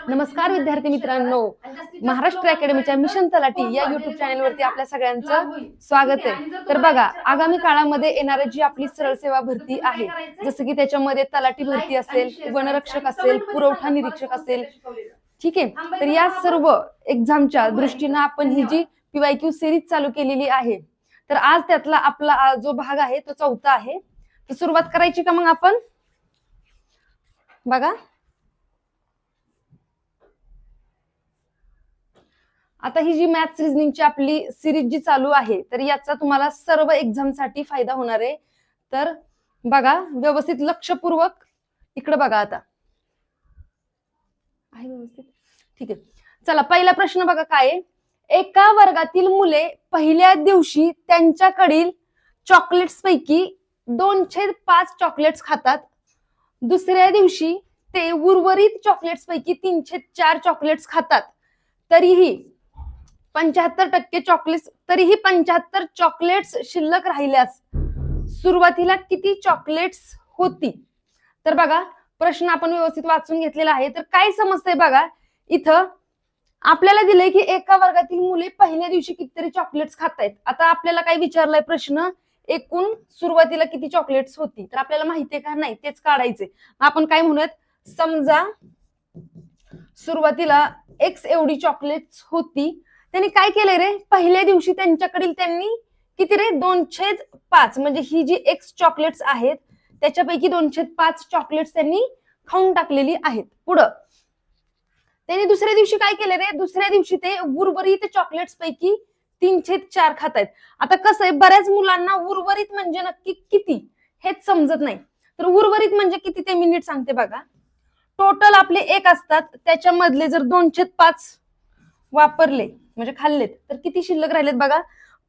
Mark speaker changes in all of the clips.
Speaker 1: नमस्कार विद्यार्थी मित्रांनो, महाराष्ट्र अकॅडमीच्या मिशन तलाठी या युट्यूब चॅनलवरती आपल्या सगळ्यांचं स्वागत आहे। तर बघा, आगामी काळामध्ये येणारी जी आपली सरळ सेवा भरती आहे, जसं की त्याच्यामध्ये तलाठी भरती असेल, वनरक्षक असेल, पुरवठा निरीक्षक असेल, ठीक आहे। तर या सर्व एक्झामच्या दृष्टीने आपण ही जी PYQ सिरीज चालू केलेली आहे, तर आज त्यातला आपला जो भाग आहे तो 4था आहे। तर सुरुवात करायची का मग आपण? बघा, आता ही जी मॅथ्स रिझनिंगची आपली सिरीज जी चालू आहे, तर याचा तुम्हाला सर्व एक्झाम साठी फायदा होणार आहे। तर बघा, व्यवस्थित लक्षपूर्वक इकडे बघा। आता आहे व्यवस्थित? ठीक आहे, चला पहिला प्रश्न बघा काय आहे। एका वर्गातील मुले पहिल्या दिवशी त्यांच्याकडील चॉकलेट्स पैकी 2/5 चॉकलेट्स खातात। दुसऱ्या दिवशी ते उर्वरित चॉकलेट्स पैकी 3/4 चॉकलेट्स खातात। तरीही 75 चॉकलेट्स शिल्लक राहिल्यास सुरुवातीला किती चॉकलेट्स होती? तर बघा, प्रश्न आपण व्यवस्थित वाचून घेतलेला आहे। तर काय समजतंय बघा, इथं आपल्याला दिलंय की एका वर्गातील मुले पहिल्या दिवशी कितीतरी चॉकलेट्स खातायत। आता आपल्याला काय विचारलाय प्रश्न, एकूण सुरुवातीला किती चॉकलेट्स होती? तर आपल्याला माहितीये का? नाही, तेच काढायचे। आपण काय म्हणूयात, समजा सुरुवातीला X एवढी चॉकलेट्स होती। त्यांनी काय केलंय रे, पहिल्या दिवशी त्यांच्याकडील त्यांनी किती रे, 2/5, म्हणजे ही जी X चॉकलेट्स आहेत त्याच्यापैकी 2/5 चॉकलेट्स त्यांनी खाऊन टाकलेली आहेत। पुढं त्यांनी दुसऱ्या दिवशी काय केले रे, दुसऱ्या दिवशी ते उर्वरित चॉकलेट्स पैकी 3/4 खात आहेत। आता कसं आहे, बऱ्याच मुलांना उर्वरित म्हणजे नक्की किती हेच समजत नाही। तर उर्वरित म्हणजे किती ते मी नीट सांगते बघा। टोटल आपले 1 असतात, त्याच्यामधले जर 2/5 वापरले म्हणजे खाल्लेत, तर किती शिल्लक राहिलेत बघा।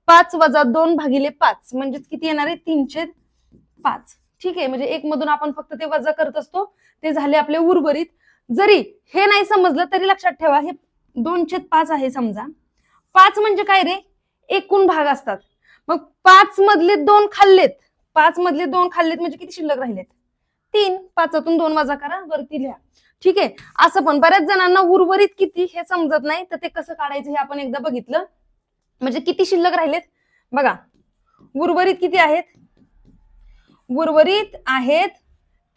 Speaker 1: 5 - 2/5 म्हणजे किती येणार आहे, 3/5। ठीक आहे, म्हणजे 1 मधून आपण फक्त ते वजा करत असतो, ते झाले आपले उर्वरित। जरी हे नाही समजलं तरी लक्षात ठेवा, हे 2/5 आहे समजा। 5 म्हणजे काय रे, एकूण भाग असतात। मग 5 मधले 2 खाल्लेत, 5 मधले 2 खाल्लेत म्हणजे किती शिल्लक राहिलेत, 3। 5तून 2 वजा करा, वरती लिहा। ठीक आहे, असं पण बऱ्याच जणांना उर्वरित किती हे समजत नाही, तर ते कसं काढायचं हे आपण एकदा बघितलं। म्हणजे किती शिल्लक राहिलेत बघा, उर्वरित किती आहेत, उर्वरित आहेत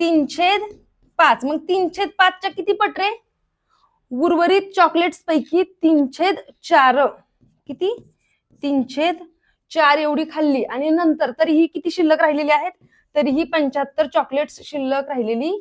Speaker 1: 3/5। मग 3/5च्या किती पट रे, उर्वरित चॉकलेट्स पैकी 3/4, किती, 3/4 एवढी खाल्ली। आणि नंतर तरीही किती शिल्लक राहिलेली आहेत, तरीही 75 चॉकलेट्स शिल्लक राहिलेली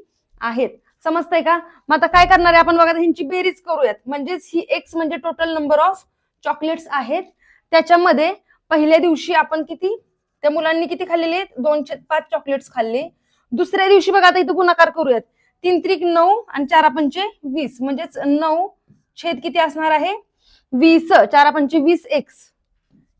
Speaker 1: आहेत। समजतंय का? मग आता काय करणार आहे आपण बघा, ह्यांची बेरीज करूयात। म्हणजेच ही X म्हणजे टोटल नंबर ऑफ चॉकलेट्स आहेत, त्याच्यामध्ये पहिल्या दिवशी आपण किती, त्या मुलांनी किती खाल्लेले आहेत, 2/5 चॉकलेट्स खाल्ले। दुसऱ्या दिवशी बघा, आता इथं गुणाकार करूयात, 3 त्रिक 9 आणि 4 पंचे 20, म्हणजेच 9 छेद किती असणार आहे, 20, 4 पंचे 20X।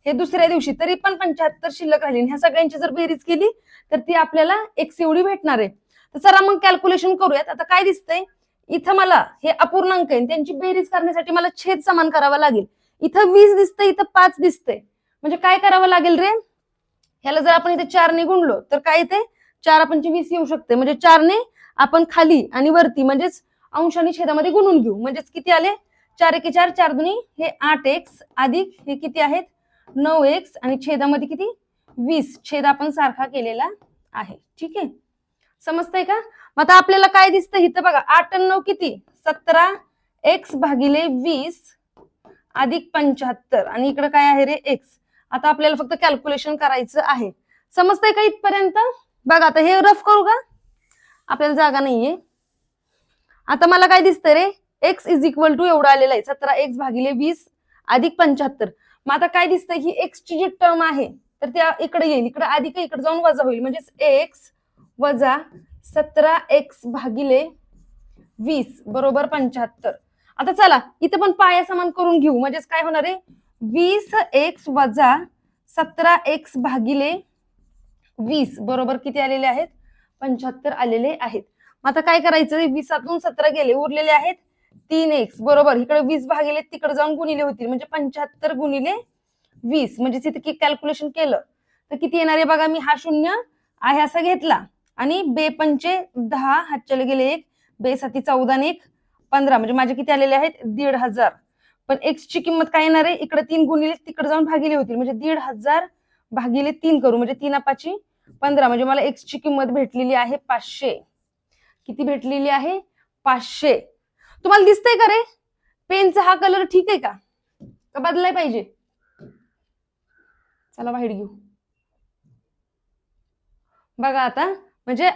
Speaker 1: हे दुसऱ्या दिवशी तरी पण 75 शिल्लक राहिली। ह्या सगळ्यांची जर बेरीज केली तर ती आपल्याला X एवढी भेटणार आहे। तर चला मग कॅल्क्युलेशन करूयात। आता काय दिसतंय, इथं मला हे अपूर्णांक आहे, त्यांची बेरीज करण्यासाठी मला छेद समान करावा लागेल। इथं 20 दिसतंय, इथं 5 दिसतंय, म्हणजे काय करावं लागेल रे, ह्याला जर आपण इथे 4 ने गुणलो तर काय येते, 4 पंचे 20 येऊ शकते। म्हणजे 4 ने आपण खाली आणि वरती म्हणजेच अंश आणि छेदामध्ये गुणून घेऊ, म्हणजेच किती आले, 4 एके 4, 4 दुनी हे 8X अधिक हे किती आहेत 9X आणि छेदामध्ये किती 20, छेद आपण सारखा केलेला आहे। ठीक आहे, समजतंय का? मग आता आपल्याला काय दिसतं इथं बघा, 8 आणि 9 किती, 17X भागिले 20 अधिक 75 आणि इकडे काय आहे रे, X। आता आपल्याला फक्त कॅल्क्युलेशन करायचं आहे। समजतंय का इथपर्यंत? बघा, आता हे रफ करू का, आपल्याला जागा नाहीये। आता मला काय दिसतंय रे, X इज इक्वल टू एवढं आलेलं आहे, 17X भागिले 20 अधिक 75। मग आता काय दिसतंय, ही X ची जी टर्म आहे तर त्या इकडे येईल, इकडे अधिक इकडे जाऊन वजा होईल, म्हणजेच X वजा 17X भागिले 20 बरोबर 75। आता चला इथे पण पाया समान करून घेऊ, म्हणजेच काय होणार आहे, 20X वजा 17X भागिले 20 बरोबर किती आलेले आहेत, 75 आलेले आहेत। मग आता काय करायचं, 20तून 17 गेले, उरलेले आहेत 3X बरोबर, इकडे 20 भागिले तिकडे जाऊन गुणिले होतील, म्हणजे 75 गुणिले 20, म्हणजे तिथे कॅल्क्युलेशन केलं तर किती येणार आहे बघा। मी हा 0 आहे असा घेतला आणि 2 पंचे 10, हातच्याला गेले 1, 2 साती 14 आणि 1 15 म्हणजे माझे किती आलेले आहेत 1,500. पण एक्स ची किंमत काय येणार आहे, इकडे 3 गुणिले तिकडे जाऊन भागिले होतील, म्हणजे 1,500 भागिले 3 करू, म्हणजे 3 15, म्हणजे मला एक्स ची किंमत भेटलेली आहे 500. किती भेटलेली आहे 500. तुम्हाला दिसतंय का रे पेनचा हा कलर ठीक आहे का बदलाय पाहिजे? चला बाहेर घेऊ. बघा आता, म्हणजे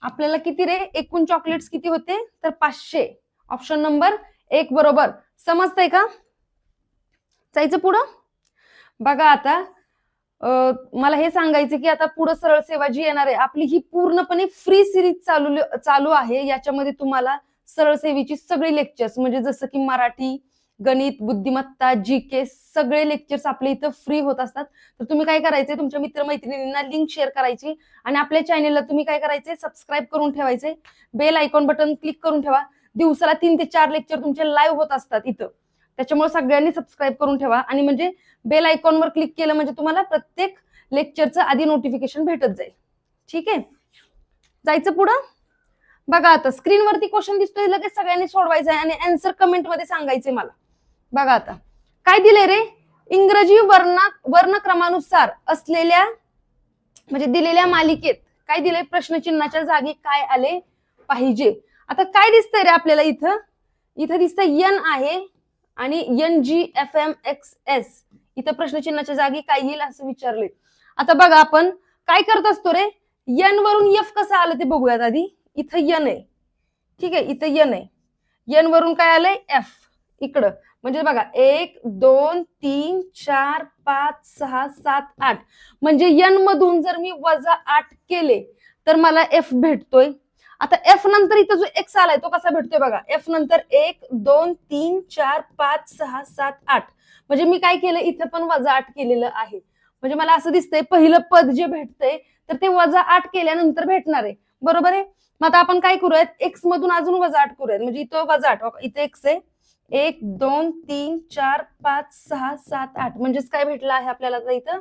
Speaker 1: आपल्याला किती रे एकूण चॉकलेट्स किती होते तर 500. ऑप्शन नंबर 1 बरोबर. समजतंय का? जायचं पुढं. बघा आता मला हे सांगायचं की आता पुढे सरळ सेवा जी येणार आहे आपली ही पूर्णपणे फ्री सिरीज चालू आहे. याच्यामध्ये तुम्हाला सरळ सेवेची सगळी लेक्चर्स म्हणजे जसं की मराठी, गणित, बुद्धिमत्ता, जीके सगळे लेक्चर्स आपल्या इथं फ्री होत असतात. तर तुम्ही काय करायचे, तुमच्या मित्रमैत्रिणींना लिंक शेअर करायची आणि आपल्या चॅनेलला तुम्ही काय करायचे सबस्क्राईब करून ठेवायचे, बेल आयकॉन बटन क्लिक करून ठेवा. दिवसाला 3 ते 4 लेक्चर तुमचे लाईव्ह होत असतात इथं. त्याच्यामुळे सगळ्यांनी सबस्क्राईब करून ठेवा आणि म्हणजे बेल आयकॉनवर क्लिक केलं म्हणजे तुम्हाला प्रत्येक लेक्चरचं आधी नोटिफिकेशन भेटत जाईल. ठीक आहे, जायचं पुढं. बघा आता स्क्रीनवरती क्वेश्चन दिसतोय, लगेच सगळ्यांनी सोडवायचा आहे आणि आन्सर कमेंट मध्ये सांगायचे मला. बघा आता काय दिलंय रे, इंग्रजी वर्णक्रमानुसार असलेल्या म्हणजे दिलेल्या मालिकेत काय दिलंय, प्रश्नचिन्हाच्या जागी काय आले पाहिजे. आता काय दिसतंय रे आपल्याला इथं दिसतंय एन आहे आणि NGFMXS. इथं प्रश्नचिन्हाच्या जागी काय येईल असं विचारले. आता बघा आपण काय करत असतो रे, एन वरून एफ कसं आलं ते बघूयात आधी. इथं एन आहे, ठीक आहे, इथं एन आहे, एन वरून काय आलंय एफ इकडं. म्हणजे बघा 1 2 3 4 5 6 7 8 म्हणजे एन मधून जर मी -8 केले तर मला एफ भेटतोय. आता एफ नंतर इथं जो एक्स आलाय तो कसा भेटतोय बघा, एफ नंतर 1 2 3 4 5 6 7 8 म्हणजे मी काय केलं इथं पण -8 केलेलं आहे. म्हणजे मला असं दिसतंय पहिलं पद जे भेटतंय तर ते -8 केल्यानंतर भेटणार आहे, बरोबर आहे. मग आता आपण काय करूयात, एक्स मधून अजून -8 करूयात. म्हणजे इथं -8 इथे एक्स आहे, 1 2 3 4 5 6 7 8 म्हणजेच काय भेटलं आहे आपल्याला, इथं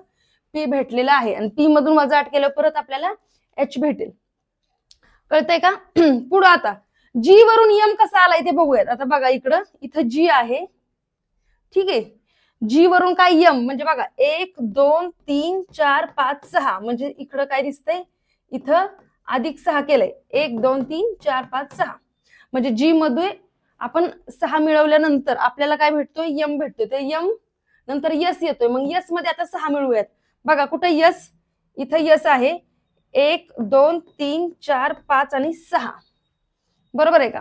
Speaker 1: पी भेटलेला आहे आणि पी मधून -8 केलं परत आपल्याला एच भेटेल. कळतंय का? पुढं आता जी वरून यम कसा आलाय ते बघूयात. आता बघा इथं जी आहे, ठीक आहे, जी वरून काय यम म्हणजे बघा 1 2 3 4 5 6 म्हणजे इकडं काय दिसतंय, इथं +6 केलंय, 1 2 3 4 5 6 म्हणजे जी मध्ये आपण 6 मिळवल्यानंतर आपल्याला काय भेटतोय, यम भेटतोय. ते यम नंतर यस येतोय, मग यस मध्ये आता 6 मिळवूयात. बघा कुठं यस, इथं यस आहे 1 2 3 4 5 आणि 6, बरोबर आहे का.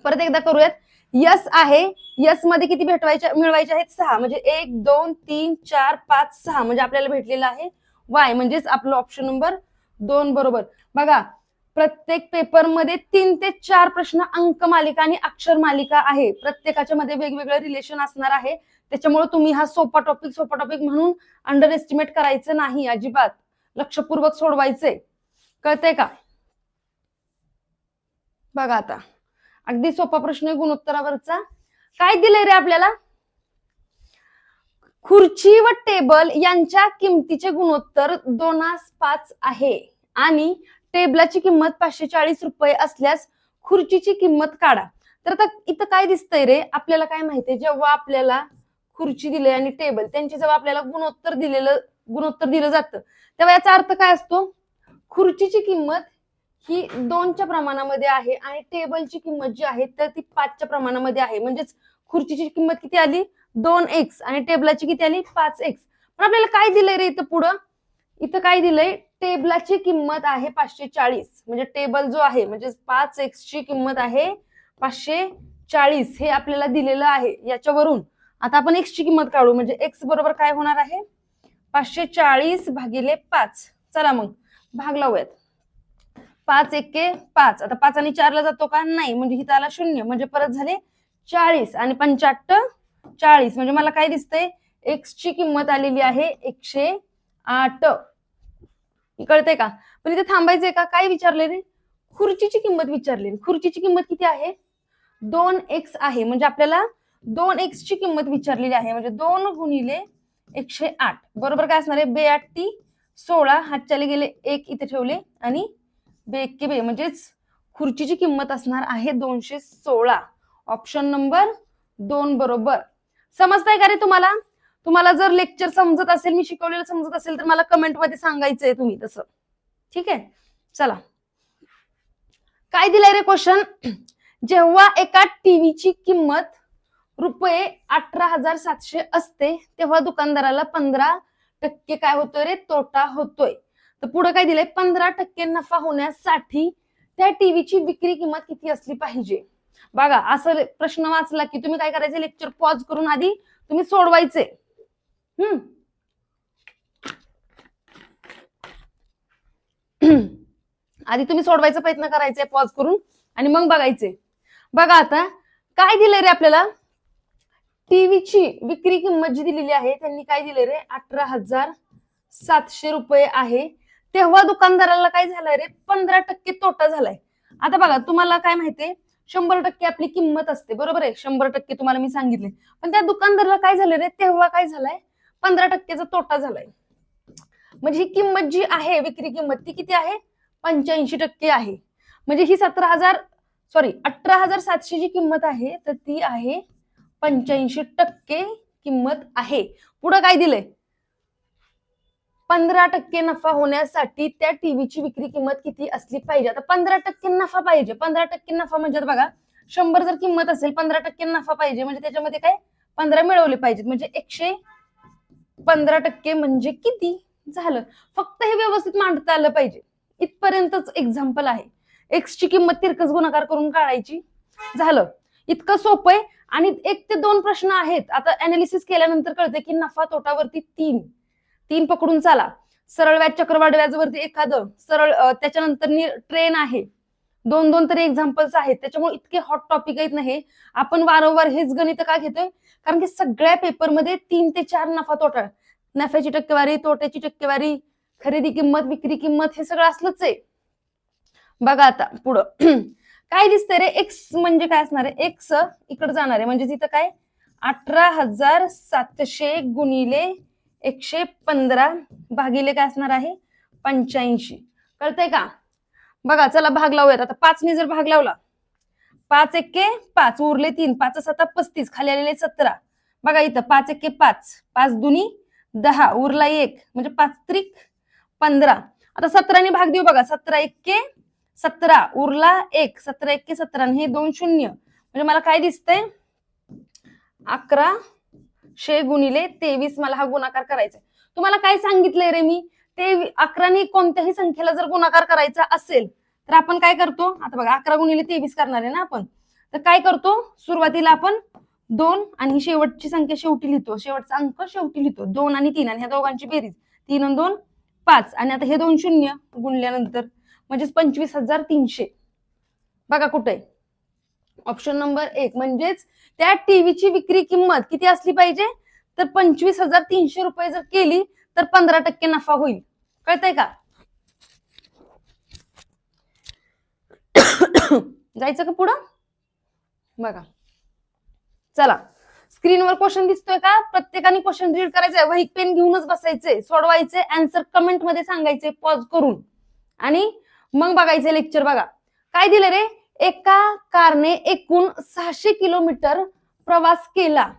Speaker 1: परत एकदा करूयात, यस आहे, यस मध्ये किती मिळवायचे आहेत 6 म्हणजे 1 2 3 4 5 6 म्हणजे आपल्याला भेटलेलं आहे वाय, म्हणजेच आपलं ऑप्शन नंबर 2 बरोबर. बघा प्रत्येक पेपर मध्ये 3 ते 4 प्रश्न अंक मालिका आणि अक्षर मालिका आहे, प्रत्येकाच्या मध्ये वेगवेगळं रिलेशन असणार आहे. त्याच्यामुळे तुम्ही हा सोपा टॉपिक म्हणून अंडर एस्टिमेट करायचं नाही अजिबात, लक्षपूर्वक सोडवायचे. कळतंय का? बघा आता अगदी सोपा प्रश्न आहे गुणोत्तरावरचा. काय दिलंय रे आपल्याला, खुर्ची व टेबल यांच्या किमतीचे गुणोत्तर 2:5 आहे आणि टेबलाची किंमत 540 रुपये असल्यास खुर्चीची किंमत काढा. तर आता इथं काय दिसतंय रे आपल्याला, काय माहितीये, जेव्हा आपल्याला खुर्ची दिली आणि टेबल त्यांची जेव्हा आपल्याला गुणोत्तर दिलं जातं तेव्हा याचा अर्थ काय असतो, खुर्चीची किंमत ही 2च्या प्रमाणामध्ये आहे आणि टेबलची किंमत जी आहे तर ती 5च्या प्रमाणामध्ये आहे. म्हणजेच खुर्चीची किंमत किती आली 2x आणि टेबलाची किती आली 5x. पण आपल्याला काय दिलंय रे इथं काय दिलंय, टेबलाची किंमत आहे 540 म्हणजे टेबल जो आहे म्हणजे 5x ची किंमत आहे 540 हे आपल्याला दिलेलं आहे. याच्यावरून आता आपण x ची किंमत काढू, म्हणजे x बरोबर काय होणार आहे 540 भागिले 5. चला मग भाग लावूयात. 5 एके 5, आता 5 आणि 4 ला जातो का नाही, म्हणजे इथं आला 0 म्हणजे परत झाले 40 आणि 85 40 म्हणजे मला काय दिसतंय, x ची किंमत आलेली आहे 108. कळतंय का? पण इथे थांबायचंय का, काय विचारले रे, खुर्चीची किंमत विचारली. खुर्चीची किंमत किती आहे 2x आहे, म्हणजे आपल्याला 2x ची किंमत विचारलेली आहे, म्हणजे 2 गुणिले 108 बरोबर काय असणार आहे 2×8 = 16. हातच्याला गेले 1 इथे ठेवले आणि 2×1 = 2 म्हणजेच खुर्चीची किंमत असणार आहे 216. ऑप्शन नंबर 2 बरोबर. समजतंय का रे तुम्हाला? तुम्हाला जर लेक्चर समजत असेल, मी शिकवलेलं समजत असेल तर मला कमेंटमध्ये सांगायचंय तुम्ही तसं. ठीक आहे, चला काय दिलंय रे क्वेश्चन. जेव्हा एका टीव्हीची किंमत रुपये 18,700 असते तेव्हा दुकानदाराला 15% काय होतोय रे, तोटा होतोय. तर पुढे काय दिलंय, 15% नफा होण्यासाठी त्या टीव्हीची विक्री किंमत किती असली पाहिजे. बघा असं प्रश्न वाचला की तुम्ही काय करायचे, लेक्चर पॉज करून आधी तुम्ही सोडवायचे. आधी तुम्ही सोडवायचा प्रयत्न करायचे पॉज करून आणि मग बघायचे. बघा आता काय दिलंय रे आपल्याला, टीव्हीची विक्री किंमत जी दिलेली आहे त्यांनी काय दिले रे, 18,700 रुपये आहे. तेव्हा दुकानदाराला काय झालंय रे, 15% तोटा झालाय. आता बघा तुम्हाला काय माहितीये, 100% आपली किंमत असते, बरोबर आहे, 100% तुम्हाला मी सांगितले. पण त्या दुकानदाराला काय झालं रे, तेव्हा काय झालंय, 15%चा तोटा झालाय. म्हणजे ही किंमत जी आहे विक्री किंमत ती किती आहे, 85% आहे. म्हणजे ही 18,700 जी किंमत आहे तर ती आहे 85% किंमत आहे. पुढे काय दिलंय, 15% नफा होण्यासाठी त्या टीव्हीची विक्री किंमत किती असली पाहिजे. आता 15% नफा पाहिजे, 15% नफा म्हणजे बघा 100 जर किंमत असेल 15% नफा पाहिजे म्हणजे त्याच्यामध्ये काय 15 मिळवले पाहिजेत, म्हणजे 115% म्हणजे किती झालं. फक्त हे व्यवस्थित मांडता आलं पाहिजे, इथपर्यंतच एक्झाम्पल आहे. एक्स ची किंमत तिरकस गुणाकार करून काढायची, झालं. इतकं सोपं आहे. आणि 1 ते 2 प्रश्न आहेत. आता अनालिसिस केल्यानंतर कळते की नफा तोटावरती 3 पकडून चाला, सरळ व्याज चक्रवाढ व्याजवरती एखादं, सरळ त्याच्यानंतर ट्रेन आहे, 2 तरी एक्झाम्पल्स आहेत. त्याच्यामुळे इतके हॉट टॉपिक आहेत नाही. आपण वारंवार हेच गणित का घेतोय, कारण की सगळ्या पेपरमध्ये 3 ते 4 नफा तोटा, नफ्याची टक्केवारी, तोट्याची टक्केवारी, खरेदी किंमत, विक्री किंमत हे सगळं असलंच आहे. बघा आता पुढं काय दिसतंय रे, एक्स म्हणजे काय असणार आहे, एक्स इकडे जाणार आहे म्हणजे तिथं काय 18,700 गुणिले 115 भागिले काय असणार आहे 85. कळतंय का? बघा चला भाग लावूयात. आता 5 ने जर भाग लावला, 5 एक्के 5 उरले 3, 5 7 35, खाली आलेले 17. बघा इथं 5 एक्के 5, 5 दुनी 10, उरला 1 म्हणजे 5 त्रिक 15. आता 17 ने भाग देऊ. बघा 17 एक्के 17 उरला 1, 17 एक्के 17 हे 2 शून्य म्हणजे मला काय दिसतंय 1100 गुणिले 23. मला हा गुणाकार करायचा. तुम्हाला काय सांगितलंय रे मी, ते 11 ने कोणत्याही संख्येला जर गुणाकार करायचा असेल तर आपण काय करतो, आता बघा 11 गुणिले 23 करणार आहे ना आपण, तर काय करतो सुरुवातीला आपण 2 आणि ही शेवटची संख्या शेवटी लिहितो, शेवटचा अंक शेवटी लिहितो, 2 आणि 3 आणि ह्या दोघांची बेरीज 3 आणि 2 5 आणि आता हे 2 शून्य गुणल्यानंतर म्हणजेच 25,300. बघा कुठे ऑप्शन नंबर 1. म्हणजेच त्या टीव्हीची विक्री किंमत किती असली पाहिजे तर 25,300 रुपये जर केली तर 15% नफा होईल. कळतंय का? जायचं का पुढं? बघा चला स्क्रीनवर क्वेश्चन दिसतोय का, प्रत्येकाने क्वेश्चन रीड करायचंय, वही पेन घेऊनच बसायचंय, सोडवायचे, आन्सर कमेंट मध्ये सांगायचे पॉज करून आणि मग बघायचे लेक्चर. बघा काय दिलं रे, एका कारने एकूण 600 किलोमीटर प्रवास केला,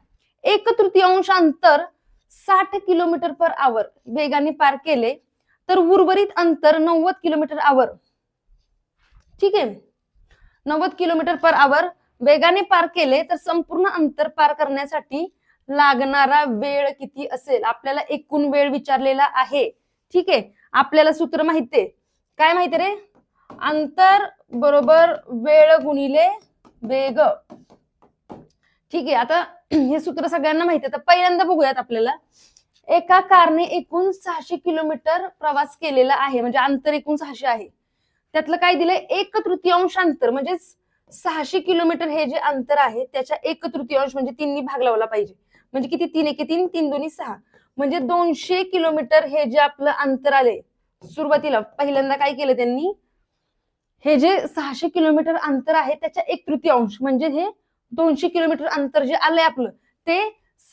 Speaker 1: 1/3 अंतर 60 किलोमीटर पर आवर वेगाने पार केले तर उर्वरित अंतर 90 किलोमीटर आवर. ठीक आहे, 90 किलोमीटर पर आवर वेगाने पार केले तर संपूर्ण अंतर पार करण्यासाठी लागणारा वेळ किती असेल. आपल्याला एकूण वेळ विचारलेला आहे. ठीक आहे, आपल्याला सूत्र माहितीये, काय माहिती रे, अंतर बरोबर वेळ गुणिले वेग. ठीक आहे, आता हे सूत्र सगळ्यांना माहिती आहे. तर पहिल्यांदा बघूयात. आपल्याला एका कारने एकूण 600 किलोमीटर प्रवास केलेला आहे, म्हणजे अंतर एकूण 600 आहे, त्यातलं काय दिलंय 1/3 अंतर, म्हणजे 600 किलोमीटर हे जे अंतर आहे त्याच्या 1/3 म्हणजे 3 नी भाग लावला पाहिजे. म्हणजे किती, 3 एके 3, 3 दोन्ही 6, म्हणजे 200 किलोमीटर हे जे आपलं अंतर आले. सुरुवातीला पहिल्यांदा काय केलं त्यांनी, हे जे 600 किलोमीटर अंतर आहे त्याच्या 1/3 म्हणजे हे 200 किलोमीटर अंतर जे आलंय आपलं ते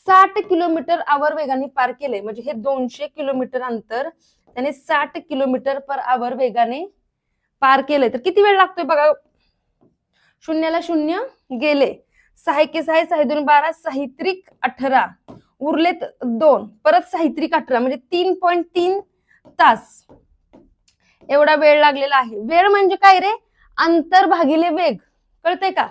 Speaker 1: 60 किलोमीटर आवर वेगाने पार केले. म्हणजे हे 200 किलोमीटर अंतर त्याने 60 किलोमीटर पर आवर वेगाने पार केलंय. तर किती वेळ लागतोय बघा, शून्याला शून्य गेले, 6 एके 6, 6 2 12, 6 त्रिक 18, उरलेत 2, परत 6 त्रिक 18 म्हणजे 3.3 तास एवढा वेळ लागलेला आहे. वेळ म्हणजे काय रे? अंतर भागिले वेग. कळतंय का?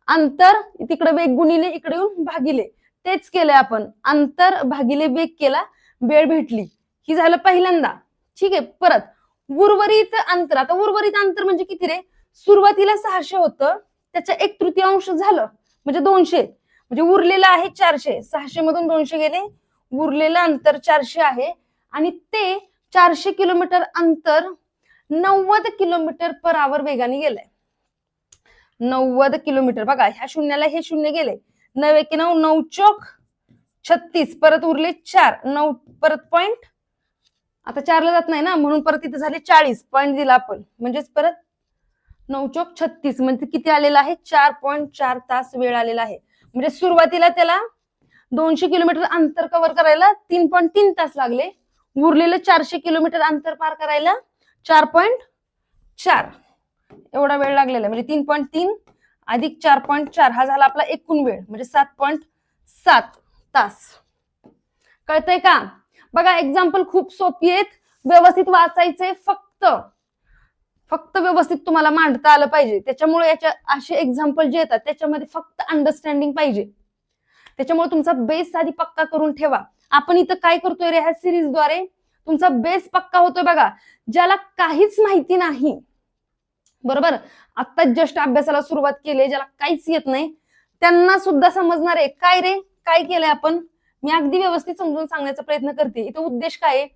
Speaker 1: अंतर तिकडे वेग गुणिले इकडे येऊन भागिले, तेच केलंय आपण. अंतर भागिले वेग केला, वेळ भेटली. ही झालं पहिल्यांदा. ठीक आहे. परत उर्वरित अंतर. आता उर्वरित अंतर म्हणजे किती रे? सुरुवातीला 600 होतं, त्याच्या 1/3 झालं म्हणजे 200, म्हणजे उरलेलं आहे 400. 600 मधून 200 गेले, उरलेलं अंतर 400 आहे आणि ते 400 किलोमीटर अंतर 90 किलोमीटर पर आवर वेगाने गेलंय. 90 किलोमीटर. बघा ह्या शून्याला हे शून्य गेले, 9 एके 9, 9 चौक 36, परत उरले 4, 9 परत पॉइंट, आता 4ला जात नाही ना म्हणून परत इथे झाले 40, पॉइंट दिला आपण, म्हणजेच परत 9 चौक 36 म्हणजे किती आलेला आहे? 4.4 तास वेळ आलेला आहे. म्हणजे सुरुवातीला त्याला 200 किलोमीटर अंतर कव्हर करायला 3.3 तास लागले, उरलेलं 400 किलोमीटर अंतर पार करायला 4.4 एवढा वेळ लागलेला आहे. म्हणजे 3.3 अधिक 4.4 हा झाला आपला एकूण वेळ, म्हणजे 7.7 तास. कळतंय का? बघा एक्झाम्पल खूप सोपी आहेत, व्यवस्थित वाचायचंय, फक्त व्यवस्थित तुम्हाला मांडता आलं पाहिजे. त्याच्यामुळे याच्या असे एक्झाम्पल जे येतात त्याच्यामध्ये फक्त अंडरस्टँडिंग पाहिजे. त्याच्यामुळे तुमचा बेस आधी पक्का करून ठेवा. आपण इथं काय करतोय रे? ह्या सिरीजद्वारे तुमचा बेस पक्का होतोय. बघा ज्याला काहीच माहिती नाही, बरोबर, आता जस्ट अभ्यासाला सुरुवात केली, ज्याला काहीच येत नाही त्यांना सुद्धा समजणार आहे. काय रे? काय केलंय आपण? मी अगदी व्यवस्थित समजून सांगण्याचा प्रयत्न करते. इथं उद्देश काय आहे?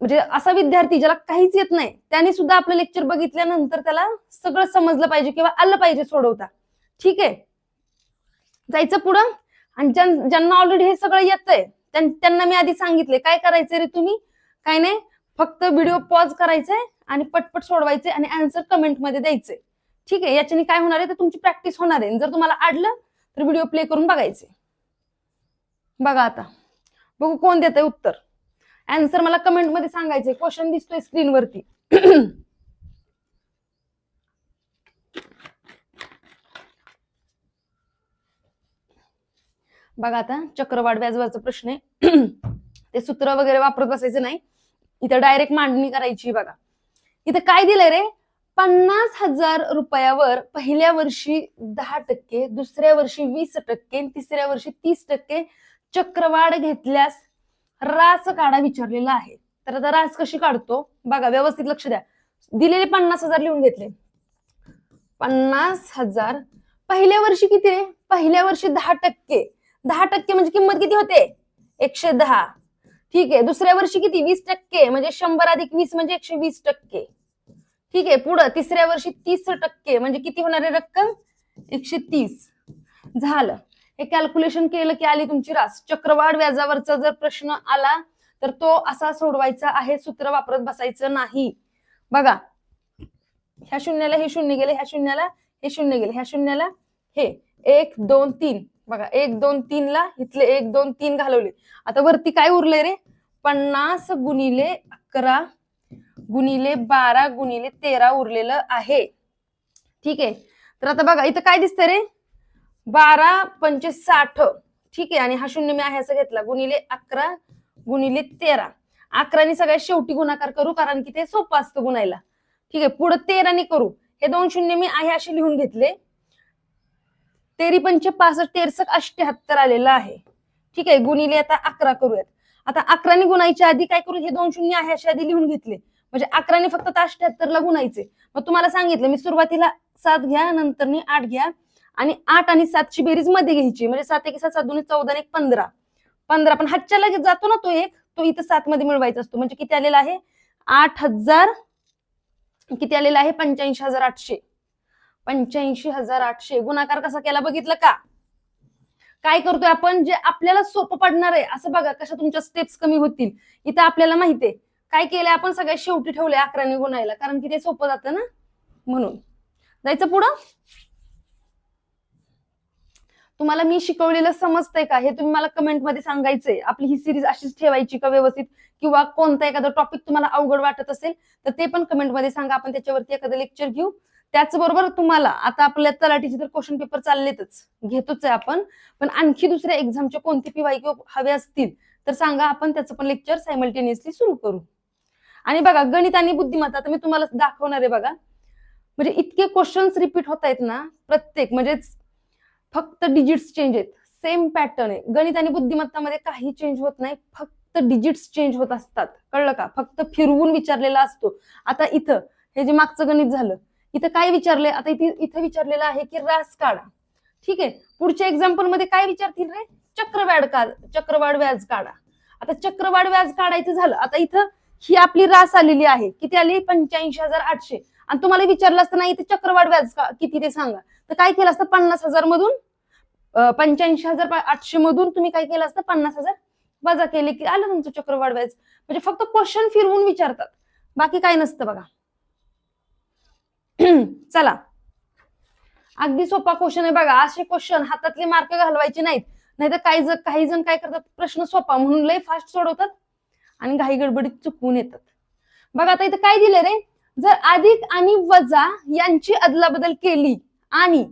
Speaker 1: म्हणजे असा विद्यार्थी ज्याला काहीच येत नाही त्याने सुद्धा आपलं लेक्चर बघितल्यानंतर त्याला सगळं समजलं पाहिजे किंवा आलं पाहिजे सोडवता. ठीक आहे, जायचं पुढं. आणि ज्यांना ऑलरेडी हे सगळं येतंय त्यांना मी आधी सांगितले काय करायचंय रे तुम्ही? काय नाही, फक्त व्हिडिओ पॉज करायचंय आणि पटपट सोडवायचे आणि आन्सर कमेंट मध्ये द्यायचे. ठीक आहे, याच्याने काय होणार आहे तर तुमची प्रॅक्टिस होणार आहे. जर तुम्हाला आडलं तर व्हिडिओ प्ले करून बघायचे. बघा आता बघू कोण देतंय उत्तर. आन्सर मला कमेंट मध्ये सांगायचे. क्वेश्चन दिसतोय स्क्रीनवरती. बघा आता चक्रवाढ व्याजवरचा प्रश्न आहे. ते सूत्र वगैरे वापरत बसायचं नाही, इथं डायरेक्ट मांडणी करायची. बघा इथं काय दिलंय रे? 50,000 रुपयावर पहिल्या वर्षी 10%, दुसऱ्या वर्षी 20%, तिसऱ्या वर्षी 30% चक्रवाढ घेतल्यास रास काढा विचारलेला आहे. तर आता रास कशी काढतो बघा, व्यवस्थित लक्ष द्या. दिलेले 50,000 लिहून घेतले. 50,000 पहिल्या वर्षी किती रे? पहिल्या वर्षी 10%. 10% म्हणजे किंमत किती होते? 110. ठीक आहे, दुसऱ्या वर्षी किती? 20% म्हणजे 100 अधिक 20 म्हणजे 120%. ठीक आहे, पुढं तिसऱ्या वर्षी 30% म्हणजे किती होणार आहे रक्कम? 130. झालं. हे कॅल्क्युलेशन केलं की आली तुमची रास. चक्रवाढ व्याजावरचा जर प्रश्न आला तर तो असा सोडवायचा आहे, सूत्र वापरत बसायचं नाही. बघा ह्या शून्याला हे शून्य गेले, ह्या शून्याला हे शून्य गेले, ह्या शून्याला हे 1 2 3. बघा 1 2 3 ला इथले 1 2 3 घालवले. आता वरती काय उरले रे? 50 गुणिले 11 गुणिले 12 गुणिले 13 उरलेलं आहे. ठीक आहे, तर आता बघा इथं काय दिसतंय रे? 12 पंचे 60. ठीक आहे, आणि हा शून्य मी आहे असं घेतला, गुणिले 11 गुणिले 13. 11 सगळ्यात शेवटी गुणाकार करू कारण की ते सोपं असतं गुणायला. ठीक आहे, पुढे 13 करू. हे 2 शून्य मी आहे असे लिहून घेतले. 13 पंचे 65, 13 78 आलेलं आहे. ठीक आहे, गुणिले आता 11 करूयात. आता 11 गुणायच्या आधी काय करू? हे 2 शून्य आहे असे आधी लिहून घेतले, म्हणजे 11 फक्त 78 ला गुणायचे. मग तुम्हाला सांगितलं मी सुरुवातीला 7 घ्या, नंतर 8 घ्या आणि 8 आणि 7 ची बेरीज मध्ये घ्यायची. म्हणजे 7 1 7 7 2 14 1 15. 15 पण हातच्या लगेच जातो ना तो एक, तो इथं 7 मध्ये मिळवायचा असतो. म्हणजे किती आलेला आहे? 8,000. किती आलेला आहे? 85,800. 85,800. गुणाकार कसा केला बघितलं का? काय करतोय आपण? जे आपल्याला सोपं पडणार आहे असं बघा, कशा तुमच्या स्टेप्स कमी होतील. इथं आपल्याला माहितीये काय केलंय आपण? सगळ्यात शेवटी ठेवलंय 11 गुणायला, कारण की ते सोपं जातं ना म्हणून. जायचं पुढं. तुम्हाला मी शिकवलेलं समजतंय का हे तुम्ही मला कमेंट मध्ये सांगायचंय. आपली ही सिरीज अशीच ठेवायची का व्यवस्थित, किंवा कोणता एखादा टॉपिक तुम्हाला अवघड वाटत असेल तर ते पण कमेंट मध्ये सांगा. आपण त्याच्यावरती एखादं लेक्चर घेऊ, त्याचबरोबर तुम्हाला आता आपल्या तलाठीचे तर क्वेश्चन पेपर चाललेतच, घेतोच आहे आपण, पण आणखी दुसऱ्या एक्झामचे कोणते PYQ हवे असतील तर सांगा, आपण त्याचं पण लेक्चर सायमल्टेनियसली सुरू करू. आणि बघा गणित आणि बुद्धिमत्ता आता मी तुम्हाला दाखवणार आहे बघा, म्हणजे इतके क्वेश्चन्स रिपीट होत आहेत ना प्रत्येक, म्हणजे फक्त डिजिट्स चेंज आहेत, सेम पॅटर्न आहे. गणित आणि बुद्धिमत्तामध्ये काही चेंज होत नाही, फक्त डिजिट्स चेंज होत असतात, कळलं का? फक्त फिरवून विचारलेला असतो. आता इथं हे जे मागचं गणित झालं, इथं काय विचारले, आता इथं विचारलेलं आहे की रास काढा. ठीक आहे, पुढच्या एक्झाम्पल मध्ये काय विचारतील रे, चक्रवाढ व्याज काढा. आता चक्रवाढ व्याज काढायचं झालं, आता इथं ही आपली रास आलेली आहे, किती आली 85,800, आणि तुम्हाला विचारलं असतं नाही इथे चक्रवाढ व्याज किती ते सांगा, तर काय केलं असतं 50,000 मधून 85,800 मधून तुम्ही काय केलं असतं 50,000 वजा केले की आलं तुमचं चक्रवाढ व्याज. म्हणजे फक्त क्वेश्चन फिरवून विचारतात, बाकी काय नसतं बघा. चला, अगदी सोपा क्वेश्चन आहे बघा. असे क्वेश्चन हातातले मार्क घालवायचे नाहीत, नाहीतर काही जण काय करतात, प्रश्न सोपा म्हणून लय फास्ट सोडवतात आणि घाई गडबडीत चुकवून येतात. बघा आता इथं काय दिलं रे, जर अधिक आणि वजा यांची अदलाबदल केली आणि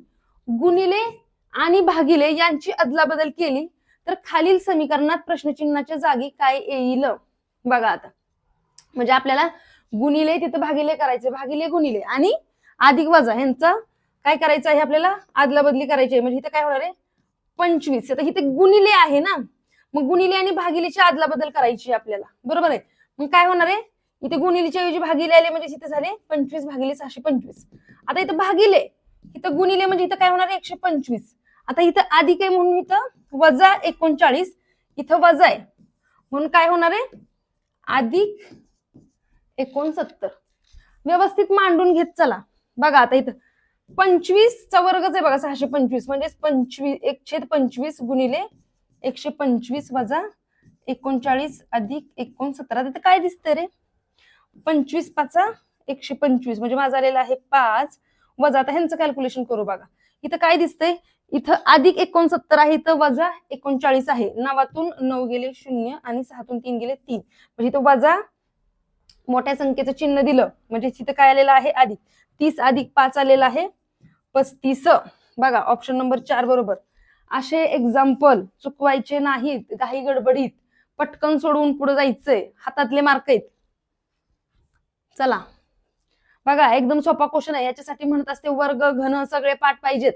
Speaker 1: गुणिले आणि भागिले यांची अदलाबदल केली तर खालील समीकरणात प्रश्नचिन्हाच्या जागी काय येईल. बघा आता, म्हणजे आपल्याला गुणिले तिथं भागिले करायचे, भागिले गुणिले आणि अधिक वजा ह्यांचा काय करायचं आहे, आपल्याला अदलाबदली करायची आहे. म्हणजे इथं काय होणार आहे 25, आता इथे गुणिले आहे ना, मग गुणिले आणि भागिलेची अदलाबदल करायची आपल्याला, बरोबर आहे. मग काय होणार आहे, इथे गुणिलेच्या ऐवजी भागिले आले, म्हणजे इथे झाले 25 भागिले 625. आता इथं भागिले, इथं गुणिले, म्हणजे इथं काय होणार आहे 125. आता इथं अधिक आहे म्हणून इथं वजा 39, इथं वजा आहे म्हणून काय होणार आहे अधिक 69. व्यवस्थित मांडून घेत चला. बघा आता इथं 25चा वर्गच आहे बघा 625, म्हणजे 1/25 गुणिले 125 वजा 39 अधिक 69. तिथं काय दिसतंय रे, 25 5 125, म्हणजे माझा आलेला आहे 5 वजा, आता ह्यांचं कॅल्क्युलेशन करू बघा. इथं काय दिसतंय, इथं अधिक 69 आहे, इथं वजा 39 आहे. 9तून 9 गेले 0 आणि 6तून 3 गेले 3, म्हणजे इथं वजा मोठ्या संख्येचं चिन्ह दिलं, म्हणजे तिथं काय आलेलं आहे अधिक. 30 अधिक 5 आलेला आहे 35. बघा ऑप्शन नंबर 4 बरोबर. असे एक्झाम्पल चुकवायचे नाहीत, काही गडबडीत पटकन सोडवून पुढे जायचंय, हातातले मार्क आहेत. चला बघा, एकदम सोपा क्वेश्चन आहे, याच्यासाठी म्हणत असते वर्ग घन सगळे पाठ पाहिजेत,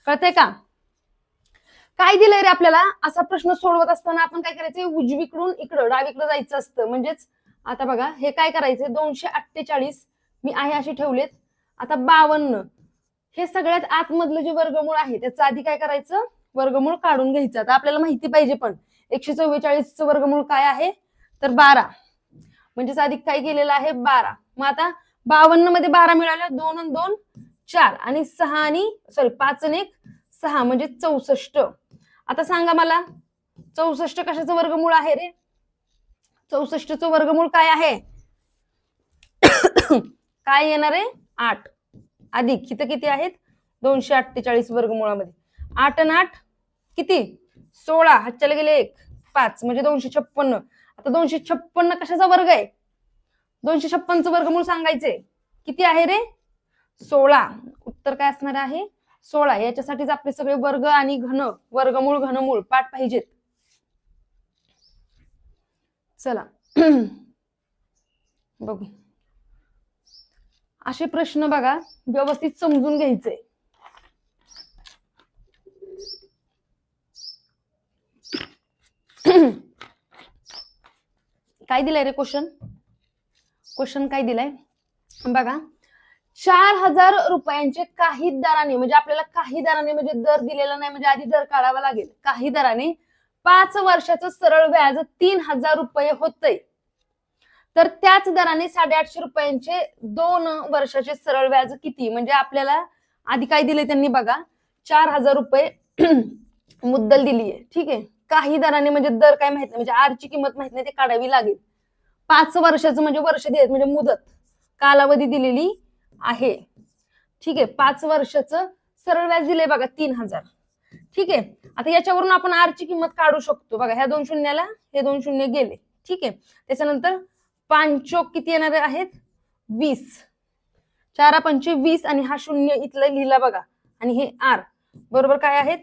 Speaker 1: कळतंय का? काय दिलंय रे आपल्याला, असा प्रश्न सोडवत असताना आपण काय करायचंय, उजवीकडून इकडं डावीकडे जायचं असतं. म्हणजेच आता बघा हे काय करायचंय, 248 मी आहे अशी ठेवलेत. आता 52 हे सगळ्यात आतमधलं जे वर्गमूळ आहे त्याचं आधी काय करायचं, वर्गमूळ काढून घ्यायचं. आता आपल्याला माहिती पाहिजे पण 144चं वर्गमूळ काय आहे तर 12, म्हणजेच अधिक काय केलेलं आहे 12. मग आता 52 मध्ये 12 मिळाल्या, 2 आणि 2 4 आणि 5 आणि 1 6, म्हणजे 64. आता सांगा मला 64 कशाचं वर्गमूळ आहे रे, 64चं वर्गमूळ काय आहे काय येणार आहे 8 अधिक इथं किती आहेत 248 वर्गमुळामध्ये 8 आणि 8 किती 16, हातच्याला गेले 1 5, म्हणजे 256. आता 256 कशाचा वर्ग आहे, 256चं वर्गमूळ सांगायचे, किती आहे रे 16. उत्तर काय असणार आहे 16. याच्यासाठीच आपले सगळे वर्ग आणि घन, वर्गमूळ घनमूळ पाठ पाहिजेत. चला बघू, असे प्रश्न बघा व्यवस्थित समजून घ्यायचे. काय दिलंय रे क्वेश्चन काय दिलाय बघा, 4,000 रुपयांचे काही दराने, म्हणजे आपल्याला काही दराने म्हणजे दर दिलेला नाही, म्हणजे आधी दर काढावा लागेल. काही दराने 5 वर्षाचं सरळ व्याज 3,000 रुपये होतंय, तर त्याच दराने 850 रुपयांचे 2 वर्षाचे सरळ व्याज किती. म्हणजे आपल्याला आधी काय दिले त्यांनी बघा 4,000 रुपये मुद्दल दिली आहे, ठीक आहे. काही दराने म्हणजे दर काय माहित नाही, म्हणजे आरची किंमत माहित नाही, ते काढावी लागेल. 5 वर्षाचं म्हणजे वर्ष दिलेत, म्हणजे मुदत कालावधी दिलेली आहे, ठीक आहे. 5 वर्षाचं सरळ व्याज दिले बघा 3,000, ठीक आहे. आता याच्यावरून आपण आरची किंमत काढू शकतो बघा, ह्या 2 शून्याला हे 2 शून्य गेले, ठीक आहे. त्याच्यानंतर 5 चोक किती येणार आहेत 20, 4 पंचे 20 आणि हा शून्य इथला लिहिला बघा, आणि हे आर बरोबर काय आहेत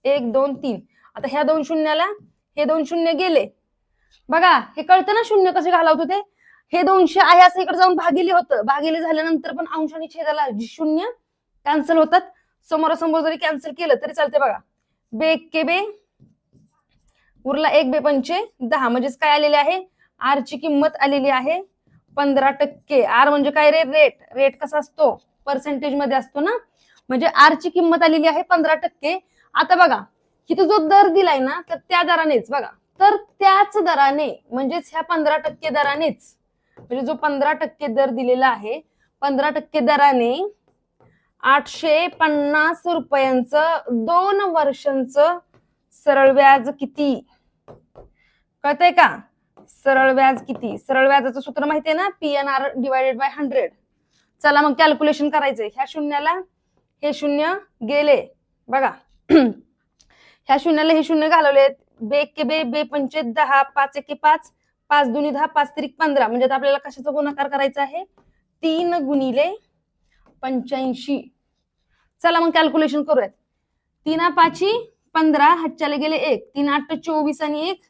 Speaker 1: 1 2 3. आता ह्या 2 शून्याला हे 2 शून्य गेले बघा, हे कळतं ना शून्य कसे घालवत होते. हे 200 आहे असं इकडे जाऊन भागिले होतं, भागिले झाल्यानंतर पण अंश आणि छेदाला शून्य कॅन्सल होतात. समोरासमोर जरी कॅन्सल केलं तरी चालते बघा. बे एक्के बे उरला 1 बे पंचे 10, म्हणजेच काय आलेले आहे आर ची किंमत आलेली आहे 15%. आर म्हणजे काय रे रेट, रेट कसा असतो पर्सेंटेज मध्ये असतो ना, म्हणजे आर ची किंमत आलेली आहे 15%. आता बघा इथं जो दर दिलाय ना तर त्या दरानेच बघा, तर त्याच दराने म्हणजेच ह्या 15% दरानेच, म्हणजे जो 15% दर दिलेला आहे 15% दराने 850 रुपयांचं 2 वर्षांचं सरळ व्याज किती कळतंय का. सरळ व्याज किती, सरळ व्याजाचं सूत्र माहितीये ना, PNR डिवायडेड बाय 100. चला मग कॅल्क्युलेशन करायचंय. ह्या शून्याला हे शून्य गेले बघा, ह्या शून्याला हे शून्य घालवले. बे एक्के बे, बे पंचे 10, 5 एक्के 5, 5 दुनी 10, 5 त्रिक 15. म्हणजे आपल्याला कशाचा गुणाकार करायचा आहे 3 गुणिले 85. चला मग कॅल्क्युलेशन करूयात. 3 5 15, हातच्याला गेले 1, 3 8 24 आणि 1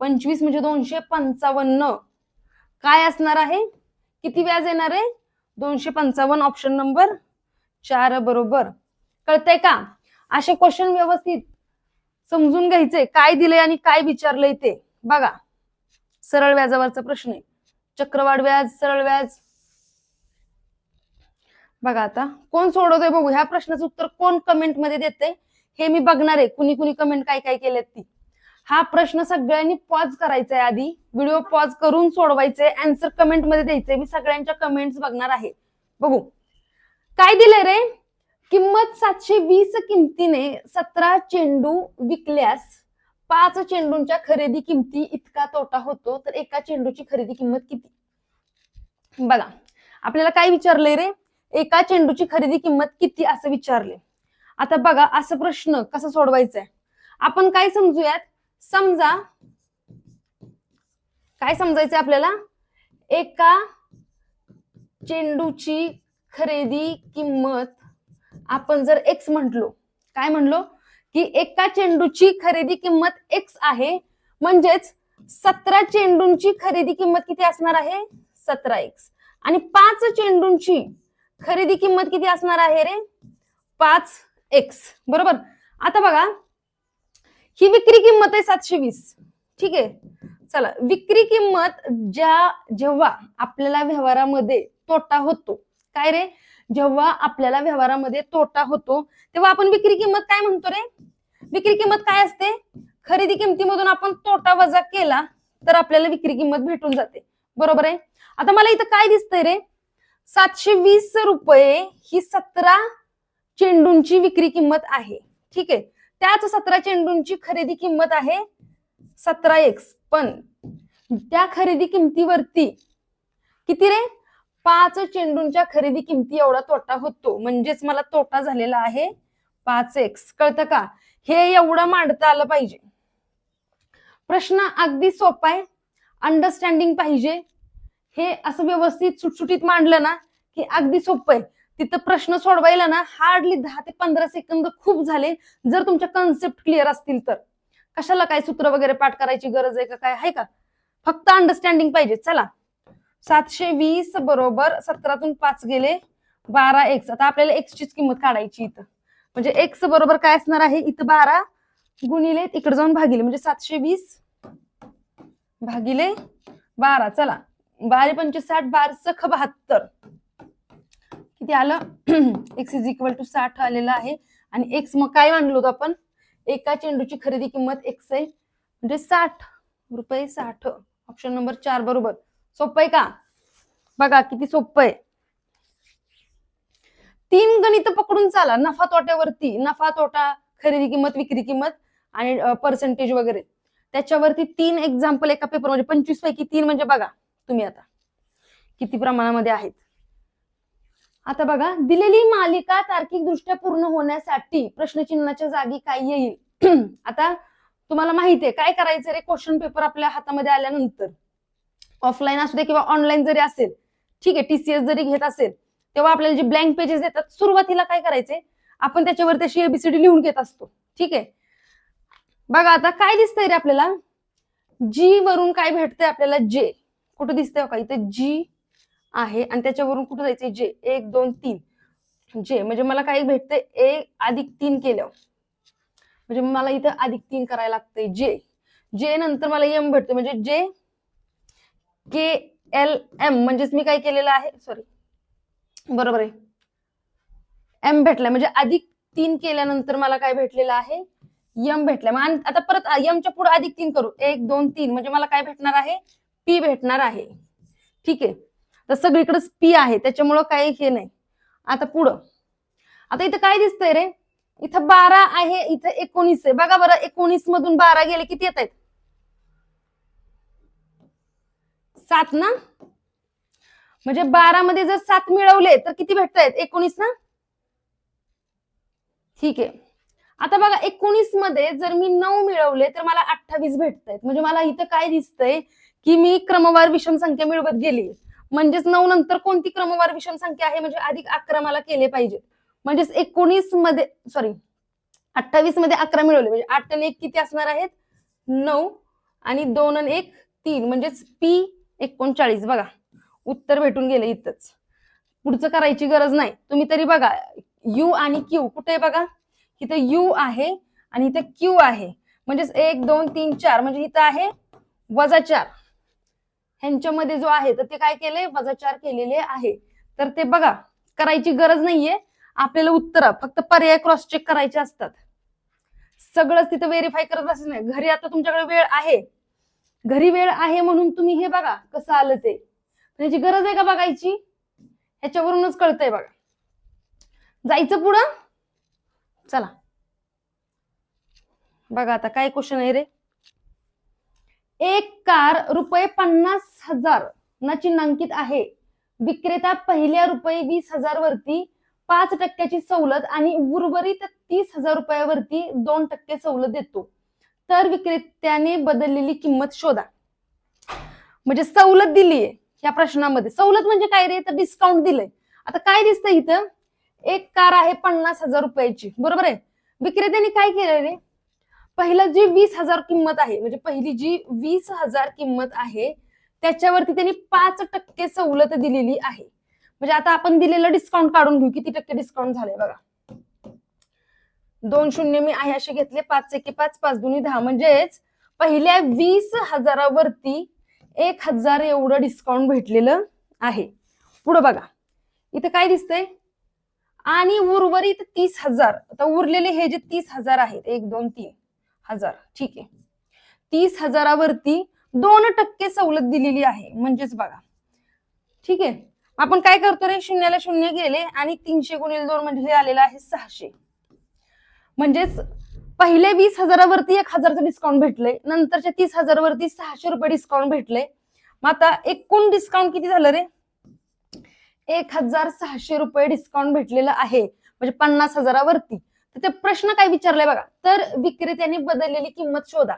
Speaker 1: 25, म्हणजे 255. काय असणार आहे, किती व्याज येणार आहे 255. ऑप्शन नंबर 4 बरोबर. कळतंय का. असे क्वेश्चन व्यवस्थित समजून घ्यायचे, काय दिलंय आणि काय विचारलंय ते बघा. सरळ व्याजावरचा प्रश्न आहे, चक्रवाढ व्याज, सरळ व्याज. बघा आता कोण सोडवतोय बघू. ह्या प्रश्नाचं उत्तर कोण कमेंट मध्ये देते हे मी बघणार आहे, कुणी कुणी कमेंट काय काय केलेत ती. हा प्रश्न सगळ्यांनी पॉज करायचा आहे, आधी व्हिडिओ पॉज करून सोडवायचे, आन्सर कमेंट मध्ये द्यायचे. मी सगळ्यांच्या कमेंट्स बघणार आहे. बघू काय दिलंय रे. किंमत 720 किमतीने 17 चेंडू विकल्यास 5 चेंडूंच्या खरेदी किमती इतका तोटा होतो, तर एका चेंडूची खरेदी किंमत किती. बघा आपल्याला काय विचारलंय रे, एका चेंडूची खरेदी किंमत किती असं विचारले. आता बघा असं प्रश्न कसा सोडवायचा आहे, आपण काय समजूयात. समजा काय समजायचंय आपल्याला, एका चेंडूची खरेदी किंमत आपण जर एक्स म्हटलो, काय म्हणलो की एका चेंडूची खरेदी किंमत एक्स आहे, म्हणजेच 17 चेंडूंची खरेदी किंमत किती असणार आहे 17x, आणि 5 चेंडूंची खरेदी किंमत किती असणार आहे रे 5x बरोबर. आता बघा ही विक्री किंमत आहे 720, ठीक आहे. चला विक्री किंमत जेव्हा आपल्याला व्यवहारामध्ये तोटा होतो, काय रे जेव्हा आपल्याला व्यवहारामध्ये तोटा होतो तेव्हा आपण विक्री किंमत काय म्हणतो रे. विक्री किंमत काय असते, खरेदी किंमतीमधून आपण तोटा वजा केला तर आपल्याला विक्री किंमत भेटून जाते बरोबर आहे. आता मला इथं काय दिसतंय रे, 720 रुपये ही 17 चेंडूंची विक्री किंमत आहे, ठीक आहे. त्याच 17 चेंडूंची खरेदी किंमत आहे 17x, पण त्या खरेदी किमतीवरती किती रे 5 चेंडूंच्या खरेदी किमती एवढा तोटा होतो, म्हणजेच मला तोटा झालेला आहे 5x. कळतं का. हे एवढं मांडता आलं पाहिजे. प्रश्न अगदी सोपा आहे, अंडरस्टँडिंग पाहिजे. हे असं व्यवस्थित सुटसुटीत मांडलं ना की अगदी सोपं आहे. तिथं प्रश्न सोडवायला ना हार्डली 10 ते 15 सेकंद खूप झाले, जर तुमच्या कन्सेप्ट क्लिअर असतील तर. कशाला काय सूत्र वगैरे पाठ करायची गरज आहे का काय आहे का, फक्त अंडरस्टँडिंग पाहिजे. चला 720 बरोबर 17तून 5 गेले 12x. आता आपल्याला x चीच किंमत काढायची इथं, म्हणजे x बरोबर काय असणार आहे इथं 12 गुणिले तिकडे जाऊन भागिले, म्हणजे 720 भागिले 12. चला 12 पंचे 60, 12 × 72 किती आलं x इज इक्वल टू 60 आलेला आहे. आणि x मग काय मांडलो होतो आपण, एका चेंडूची खरेदी किंमत x आहे म्हणजे 60 रुपये 60. ऑप्शन नंबर 4 बरोबर. सोपं आहे का. बघा किती सोपं आहे. 3 गणित पकडून चाला नफा तोट्यावरती, नफा तोटा खरेदी किंमत विक्री किंमत आणि पर्सेंटेज वगैरे, त्याच्यावरती 3 एक्झाम्पल एका पेपर म्हणजे 25 पैकी 3 म्हणजे बघा तुम्ही आता किती प्रमाणामध्ये आहेत. आता बघा दिलेली मालिका तार्किकदृष्ट्या पूर्ण होण्यासाठी प्रश्नचिन्हाच्या जागी काय येईल. आता तुम्हाला माहिती आहे काय करायचं रे, क्वेश्चन पेपर आपल्या हातामध्ये आल्यानंतर ऑफलाईन असू दे किंवा ऑनलाईन जरी असेल, ठीक आहे, TCS जरी घेत असेल तेव्हा आपल्याला जे ब्लँक पेजेस देतात सुरुवातीला काय करायचे, आपण त्याच्यावर तशी एबीसीडी लिहून घेत असतो. ठीक आहे, बघा आता काय दिसतंय रे आपल्याला, जी वरून काय भेटतंय आपल्याला, जे कुठं दिसतंय का, इथे जी आहे आणि त्याच्यावरून कुठं जायचंय, जे 1 2 3, जे म्हणजे मला काय भेटतंय, 1+3 केलं म्हणजे मला इथं +3 करायला लागतंय, जे जे नंतर मला एम भेटतो म्हणजे जे के एल एम, म्हणजेच मी काय केलेलं आहे, सॉरी बरोबर आहे, एम भेटलाय म्हणजे +3 केल्यानंतर मला काय भेटलेलं आहे, यम भेटलाय. मग आता परत यमच्या पुढे +3 करू, 1 2 3 म्हणजे मला काय भेटणार आहे, पी भेटणार आहे. ठीक आहे, तर सगळीकडेच पी आहे त्याच्यामुळं काही हे नाही. आता पुढं, आता इथं काय दिसतंय रे, इथं 12 आहे, इथं 19 आहे. बघा बरं, 19 मधून 12 गेले किती येत आहेत, 7 ना, म्हणजे 12 मध्ये जर 7 मिळवले तर किती भेटतायत, 19 ना. ठीक आहे, आता बघा 19 मध्ये जर मी 9 मिळवले तर मला 28 भेटतायत. म्हणजे मला इथं काय दिसतंय की मी क्रमवार विषम संख्या मिळवत गेली. म्हणजेच 9 नंतर कोणती क्रमवार विषम संख्या आहे, म्हणजे +11 मला केले पाहिजे. म्हणजेच 19 मध्ये, सॉरी 28 मध्ये 11 मिळवले म्हणजे 8 आणि 1 किती असणार आहेत, 9 आणि 2 आणि 1 3, म्हणजेच पी 39. बघा उत्तर भेटून गेले इथंच, पुढचं करायची गरज नाही. तुम्ही तरी बघा, यू आणि क्यू कुठे बघा, इथं यू आहे आणि इथं क्यू आहे, म्हणजेच 1 2 3 4, म्हणजे इथं आहे -4. ह्यांच्यामध्ये जो आहे तर ते काय केले, -4 केलेले आहे. तर ते बघा करायची गरज नाहीये आपल्याला, उत्तर फक्त पर्याय क्रॉस चेक करायचे असतात. सगळंच तिथं व्हेरीफाय करत बसायचं नाही. घरी आता तुमच्याकडे वेळ आहे, घरी वेळ आहे म्हणून तुम्ही हे बघा कसं आलं ते, त्याची गरज आहे का बघायची, ह्याच्यावरूनच कळतंय. बघा जायचं पुढं, चला बघा आता काय क्वेश्चन आहे रे, एक कार ₹50,000 ना चिन्हांकित आहे. विक्रेता पहिल्या ₹20,000 वरती 5% सवलत आणि उर्वरित ₹30,000 वरती 2% सवलत देतो. तर विक्रेत्याने बदललेली किंमत शोधा. म्हणजे सवलत दिलीये या प्रश्नामध्ये. सवलत म्हणजे काय रे, तर डिस्काउंट दिलंय. आता काय दिसतंय इथं, एक कार आहे ₹50,000 बरोबर आहे. विक्रेत्याने काय केलं रे, पहिलं जी 20,000 किंमत आहे, म्हणजे पहिली जी 20,000 किंमत आहे त्याच्यावरती त्यांनी 5% सवलत दिलेली आहे. म्हणजे आता आपण दिलेलं डिस्काउंट काढून घेऊ, किती टक्के डिस्काउंट झालंय बघा. 2 शून्य मी आहे असे घेतले, 5 एके 5, 5 दुनी 10, म्हणजेच पहिल्या 20,000 वरती 1,000 एवढं डिस्काउंट भेटलेलं आहे. पुढे बघा इथं काय दिसतंय, आणि उर्वरित 30,000, आता उरलेले हे जे 30,000 आहेत, 1 2 3 हजार, ठीक आहे, 30,000 वरती 2% सवलत दिलेली आहे. म्हणजेच बघा, ठीक आहे, आपण काय करतो रे, शून्याला शून्य गेले आणि 300 गुणिले 2 म्हणजे हे आलेलं आहे 600. म्हणजेच पहिले 20,000 वरती 1,000चं डिस्काउंट भेटलंय, नंतरच्या 30,000 वरती ₹600 डिस्काउंट भेटलंय. मग आता एकूण डिस्काउंट किती झालं रे, ₹1,600 डिस्काउंट भेटलेलं आहे, म्हणजे 50,000 वरती. तर ते प्रश्न काय विचारलाय बघा, तर विक्रेत्याने बदललेली किंमत शोधा.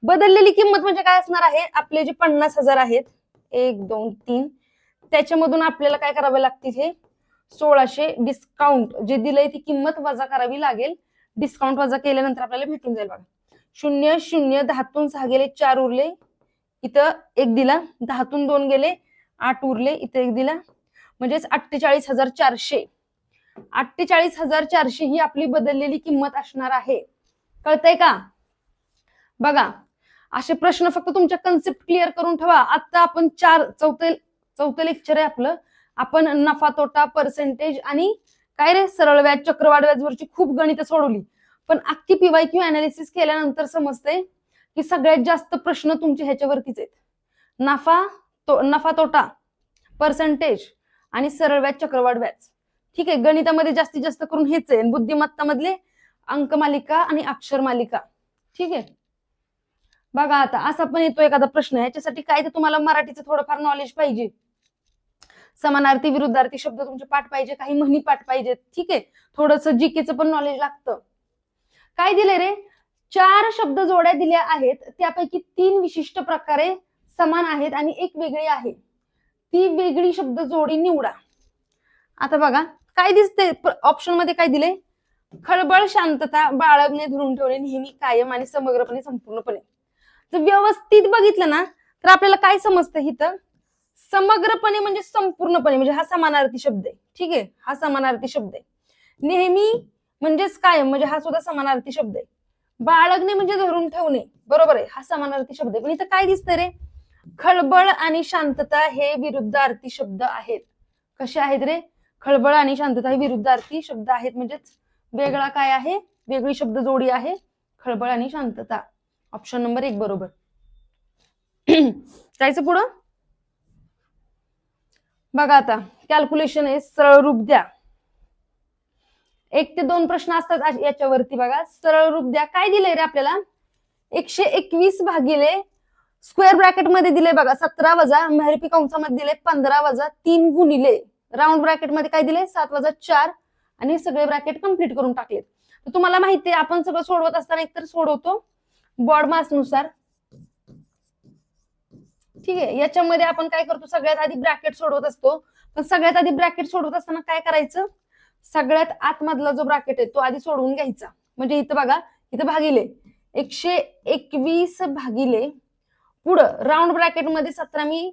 Speaker 1: बदललेली किंमत म्हणजे काय असणार आहे, आपले जे 50,000 आहेत, 1 2 3, त्याच्यामधून आपल्याला काय करावं लागतील, हे 1600 डिस्काउंट जे दिलंय ती किंमत वजा करावी लागेल. डिस्काउंट वजा केल्यानंतर आपल्याला भेटून जाईल बघा. 0 0 10तून 6 गेले, 4 उरले, इथं 1 दिला, 10तून 2 गेले, 8 उरले, इथं 1 दिला, म्हणजेच 48,400. 48,400 ही आपली बदललेली किंमत असणार आहे. कळतंय का? बघा असे प्रश्न फक्त तुमच्या कन्सेप्ट क्लिअर करून ठेवा. आता आपण चौथं लेक्चर आहे आपलं. आपण नफा तोटा, पर्सेंटेज आणि काय रे सरळ व्याज, चक्रवाढ व्याजवरची खूप गणितं सोडवली. पण अख्खी पीवायक्यू अनालिसिस केल्यानंतर समजते की सगळ्यात जास्त प्रश्न तुमचे ह्याच्यावरतीच आहेत. नफा तोटा, पर्सेंटेज आणि सरळ व्याज, चक्रवाढ व्याज. ठीक आहे, गणितामध्ये जास्तीत जास्त करून हेच आहे. बुद्धिमत्ता मधले अंकमालिका आणि अक्षर मालिका. ठीक आहे, बघा आता असा पण येतो एखादा प्रश्न, ह्याच्यासाठी काय तर तुम्हाला मराठीचं थोडंफार नॉलेज पाहिजे. समानार्थी विरुद्धार्थी शब्द तुमचे पाठ पाहिजे, काही म्हणी पाठ पाहिजेत. ठीक आहे, थोडस जीकेचं पण नॉलेज लागतं. काय दिले रे, 4 शब्द जोड्या दिल्या आहेत, त्यापैकी 3 विशिष्ट प्रकारे समान आहेत आणि एक वेगळी आहे. ती वेगळी शब्द जोडी निवडा. आता बघा काय दिसते ऑप्शन मध्ये, काय दिले? खळबळ, शांतता, बाळगणे, धरून ठेवणे, नेहमी, कायम आणि समग्रपणे, संपूर्णपणे. जर व्यवस्थित बघितलं ना तर आपल्याला काय समजतं इथं? समग्रपणे म्हणजे संपूर्णपणे, म्हणजे हा समानार्थी शब्द आहे. ठीक आहे, हा समानार्थी शब्द आहे. नेहमी म्हणजेच कायम, म्हणजे हा सुद्धा समानार्थी शब्द आहे. बाळगणे म्हणजे धरून ठेवणे, बरोबर आहे, हा समानार्थी शब्द आहे. पण इथं काय दिसतं रे? खळबळ आणि शांतता हे विरुद्धार्थी शब्द आहेत. कसे आहेत रे? खळबळ आणि शांतता हे विरुद्धार्थी शब्द आहेत, म्हणजेच वेगळा काय आहे? वेगळी शब्द जोडी आहे खळबळ आणि शांतता. ऑप्शन नंबर 1 बरोबर. जायचं पुढं. बघा आता कॅल्क्युलेशन आहे, सरळ रूप द्या. 1 ते 2 प्रश्न असतात याच्यावरती. बघा, सरळ रूप द्या. काय दिलंय रे आपल्याला? 121 भागिले स्क्वेअर ब्रॅकेट मध्ये दिले बघा 17 वजा, महिरपी कंसामध्ये दिले 15 वजा 3 गुणिले राऊंड ब्रॅकेट मध्ये काय दिले 7 वजा 4, आणि सगळे ब्रॅकेट कम्प्लीट करून टाकलेत. तर तुम्हाला माहिती आहे आपण सगळं सोडवत असताना एकतर सोडवतो बॉड मास नुसार. ठीक आहे, याच्यामध्ये आपण काय करतो, सगळ्यात आधी ब्रॅकेट सोडवत असतो. पण सगळ्यात आधी ब्रॅकेट सोडवत असताना काय करायचं? सगळ्यात आतमधला जो ब्रॅकेट आहे तो आधी सोडवून घ्यायचा. म्हणजे इथं बघा, इथं भागिले 121 भागिले पुढं राऊंड ब्रॅकेट मध्ये 17, मी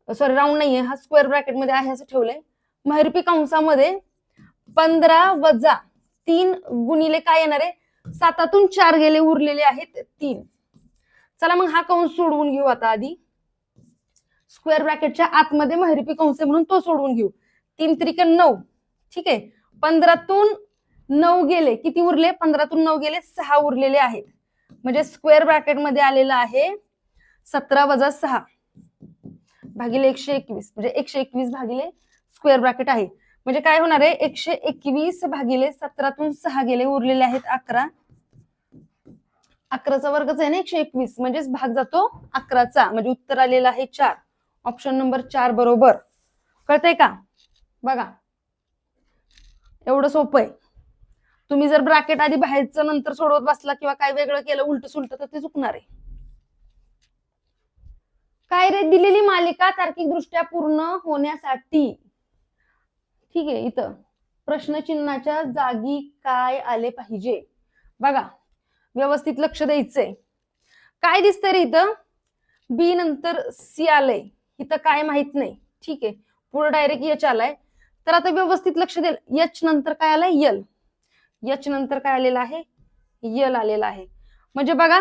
Speaker 1: सॉरी राऊंड नाहीये, हा स्क्वेअर ब्रॅकेट मध्ये आहे असं ठेवलंय. महिरपी कंसामध्ये 15 वजा 3 गुणिले काय येणार आहे? 7तून 4 गेले, उरलेले आहेत 3. चला मग हा कंस सोडवून घेऊ आता. आधी स्क्वेअर ब्रॅकेटच्या आतमध्ये महिरपी कंस म्हणून तो सोडवून घेऊ. 3 त्रिक 9. ठीक आहे, 15तून 9 गेले, किती उरले? 15तून 9 गेले 6 उरलेले आहेत. म्हणजे स्क्वेअर ब्रॅकेट मध्ये आलेला आहे 17 वजा 6 भागिले 121, म्हणजे 121 भागिले स्क्वेअर ब्रॅकेट आहे. म्हणजे काय होणार आहे? 121 भागिले 17तून 6 गेले, उरलेले आहेत 11. 11चा वर्गच आहे ना 121, म्हणजेच भाग जातो 11चा, म्हणजे उत्तर आलेलं आहे 4. ऑप्शन नंबर 4 बरोबर. कळतंय का? बघा, एवढं सोपं आहे. तुम्ही जर ब्रॅकेट आधी बाहेरचं नंतर सोडवत बसला किंवा काय वेगळं केलं उलट सुलट तर ते चुकणार आहे. काय रे? दिलेली मालिका तार्किकदृष्ट्या पूर्ण होण्यासाठी, ठीक आहे, इथं प्रश्नचिन्हाच्या जागी काय आले पाहिजे? बघा, व्यवस्थित लक्ष द्यायचंय. काय दिसतंय रे इथं? बी नंतर सी आलंय, इथं काय माहित नाही. ठीक आहे, पुढे डायरेक्ट एच आलाय. तर आता व्यवस्थित लक्ष द्या, एच नंतर काय आलंय? यल. एच नंतर काय आलेलं आहे? यल आलेला आहे. म्हणजे बघा,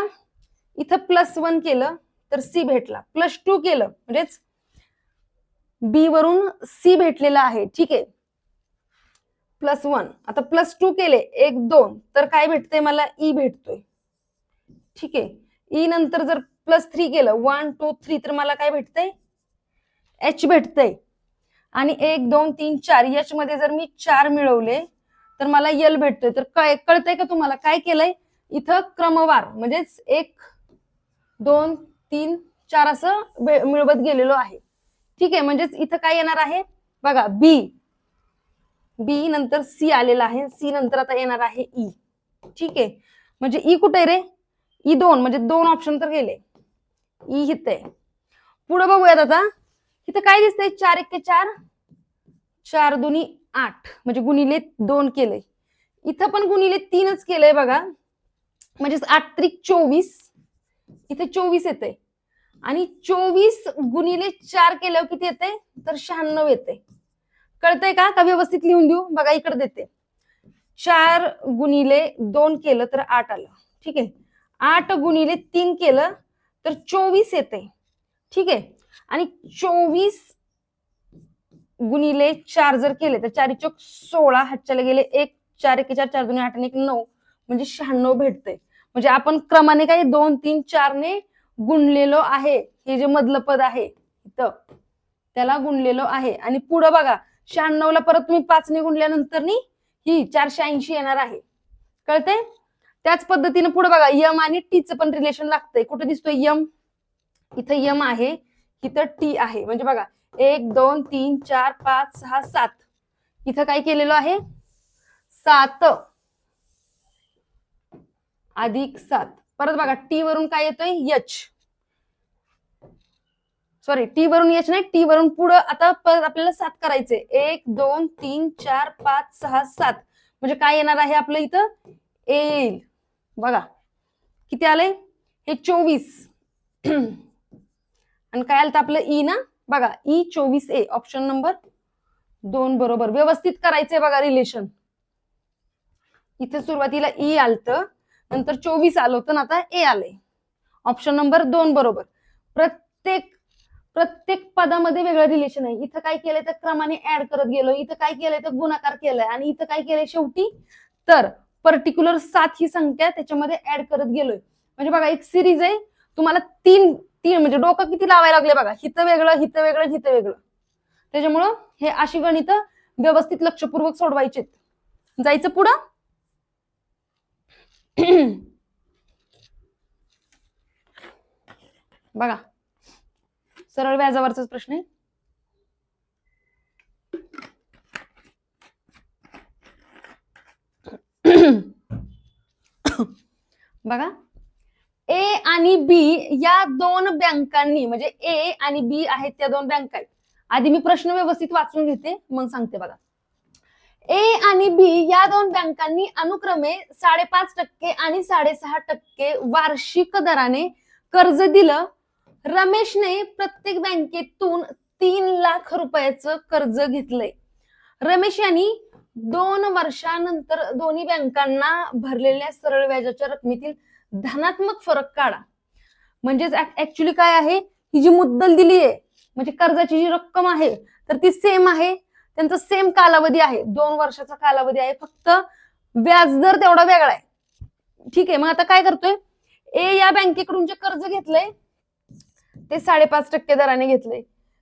Speaker 1: इथं +1 केलं तर सी भेटला, +2 केलं म्हणजेच बी वरून सी भेटलेला आहे. ठीक आहे, +1. आता +2 केले 1 2 तर काय भेटतंय मला? ई भेटतोय. ठीक आहे, ई नंतर जर +3 केलं 1 2 3 तर मला काय भेटतंय? एच भेटतंय. आणि 1 2 3 4 एच मध्ये जर मी 4 मिळवले तर मला यल भेटतोय. तर काय कळतंय का तुम्हाला? काय केलंय इथं? क्रमवार, म्हणजेच 1 2 3 4 असं मिळवत गेलेलो आहे. ठीक आहे, म्हणजेच इथं काय येणार आहे? बघा, बी नंतर सी आलेला आहे, सी नंतर आता येणार आहे ई. ठीक आहे, म्हणजे ई कुठे रे? ई 2, म्हणजे 2 ऑप्शन तर गेले. ई इथे. पुढे बघूयात आता. इथं काय दिसतंय? 4 1 4, 4 2 8, म्हणजे गुणिले 2 केलंय. इथं पण गुणिले 3च केलंय बघा, म्हणजेच 8 त्रिक 24, इथे 24 येते. आणि 24 गुणिले 4 केल्यावर किती येते? तर 96 येते. कळतंय का? का व्यवस्थित लिहून देऊ? बघा, इकडे देते. 4 गुणिले 2 केलं तर 8 आलं. ठीक आहे, 8 गुणिले 3 केलं तर 24 येते. ठीक आहे, आणि 24 गुणिले 4 जर केले तर 4 चोक 16, हातच्याला गेले 1, 4 1 4, 4 2 8 आणि 1 9, म्हणजे 96 भेटते. म्हणजे आपण क्रमाने काय 2 3 4 ने गुणलेलो आहे. हे जे मधलं पद आहे इथं त्याला गुणलेलो आहे. आणि पुढे बघा, 96 ला परत तुम्ही 5 ने गुणल्यानंतर ही 480 येणार आहे. कळते? त्याच पद्धतीने पुढे बघा, यम आणि टीचं पण रिलेशन लागतंय. कुठे दिसतोय यम? इथं यम आहे, इथं टी आहे. म्हणजे बघा, 1 2 3 4 5 6 7, इथं काय केलेलं आहे? 7 अधिक 7. परत बघा, टी वरून काय येतोय? एच. सॉरी टी वरून एच नाही, टी वरून पुढं आता परत आपल्याला 7 करायचे, 1 2 3 4 5 6 7, म्हणजे काय येणार आहे आपलं इथं ए येईल. बघा किती आलंय हे 24 आणि काय आलं आपलं ई ना, बघा ई 24A, ऑप्शन नंबर 2 बरोबर. व्यवस्थित करायचंय बघा रिलेशन. इथे सुरुवातीला ई आलत, नंतर 24 आलं होतं ना, आता ए आलंय. ऑप्शन नंबर 2 बरोबर. प्रत्येक पदामध्ये वेगळं रिलेशन आहे. इथं काय केलंय तर क्रमाने ऍड करत गेलो, इथं काय केलंय तर गुणाकार केलाय, आणि इथं काय केलंय शेवटी तर पर्टिक्युलर 7 ही संख्या त्याच्यामध्ये ऍड करत गेलोय. म्हणजे बघा एक सिरीज आहे, तुम्हाला तीन म्हणजे डोकं किती लावायला लागले बघा, हिथं वेगळं हिथं वेगळं हिथं वेगळं. त्याच्यामुळं हे अशी गणित व्यवस्थित लक्षपूर्वक सोडवायचे. जायचं पुढं. बघा सरळ व्याजावरचाच प्रश्न आहे. बघा ए आणि बी या दोन बँकांनी, म्हणजे ए आणि बी आहेत त्या दोन बँका आहेत. आधी मी प्रश्न व्यवस्थित वाचून घेते मग सांगते. बघा ए आणि बी या दोन बँकांनी अनुक्रमे 5.5% आणि 6.5% वार्षिक दराने कर्ज दिलं. रमेशने प्रत्येक बँकेतून 3 लाख रुपयाचं कर्ज घेतलंय. रमेश यांनी 2 वर्षानंतर दोन्ही बँकांना भरलेल्या सरळ व्याजाच्या रकमेतील धनात्मक फरक काढा. म्हणजेच ऍक्च्युली काय आहे, ही जी मुद्दल दिली आहे म्हणजे कर्जाची जी रक्कम आहे तर ती सेम आहे, त्यांचा सेम कालावधी आहे, 2 वर्षाचा कालावधी आहे, फक्त व्याजदर तेवढा वेगळा आहे. ठीक आहे, मग आता काय करतोय, ए या बँकेकडून जे कर्ज घेतलंय ते 5.5% दराने घेतलंय.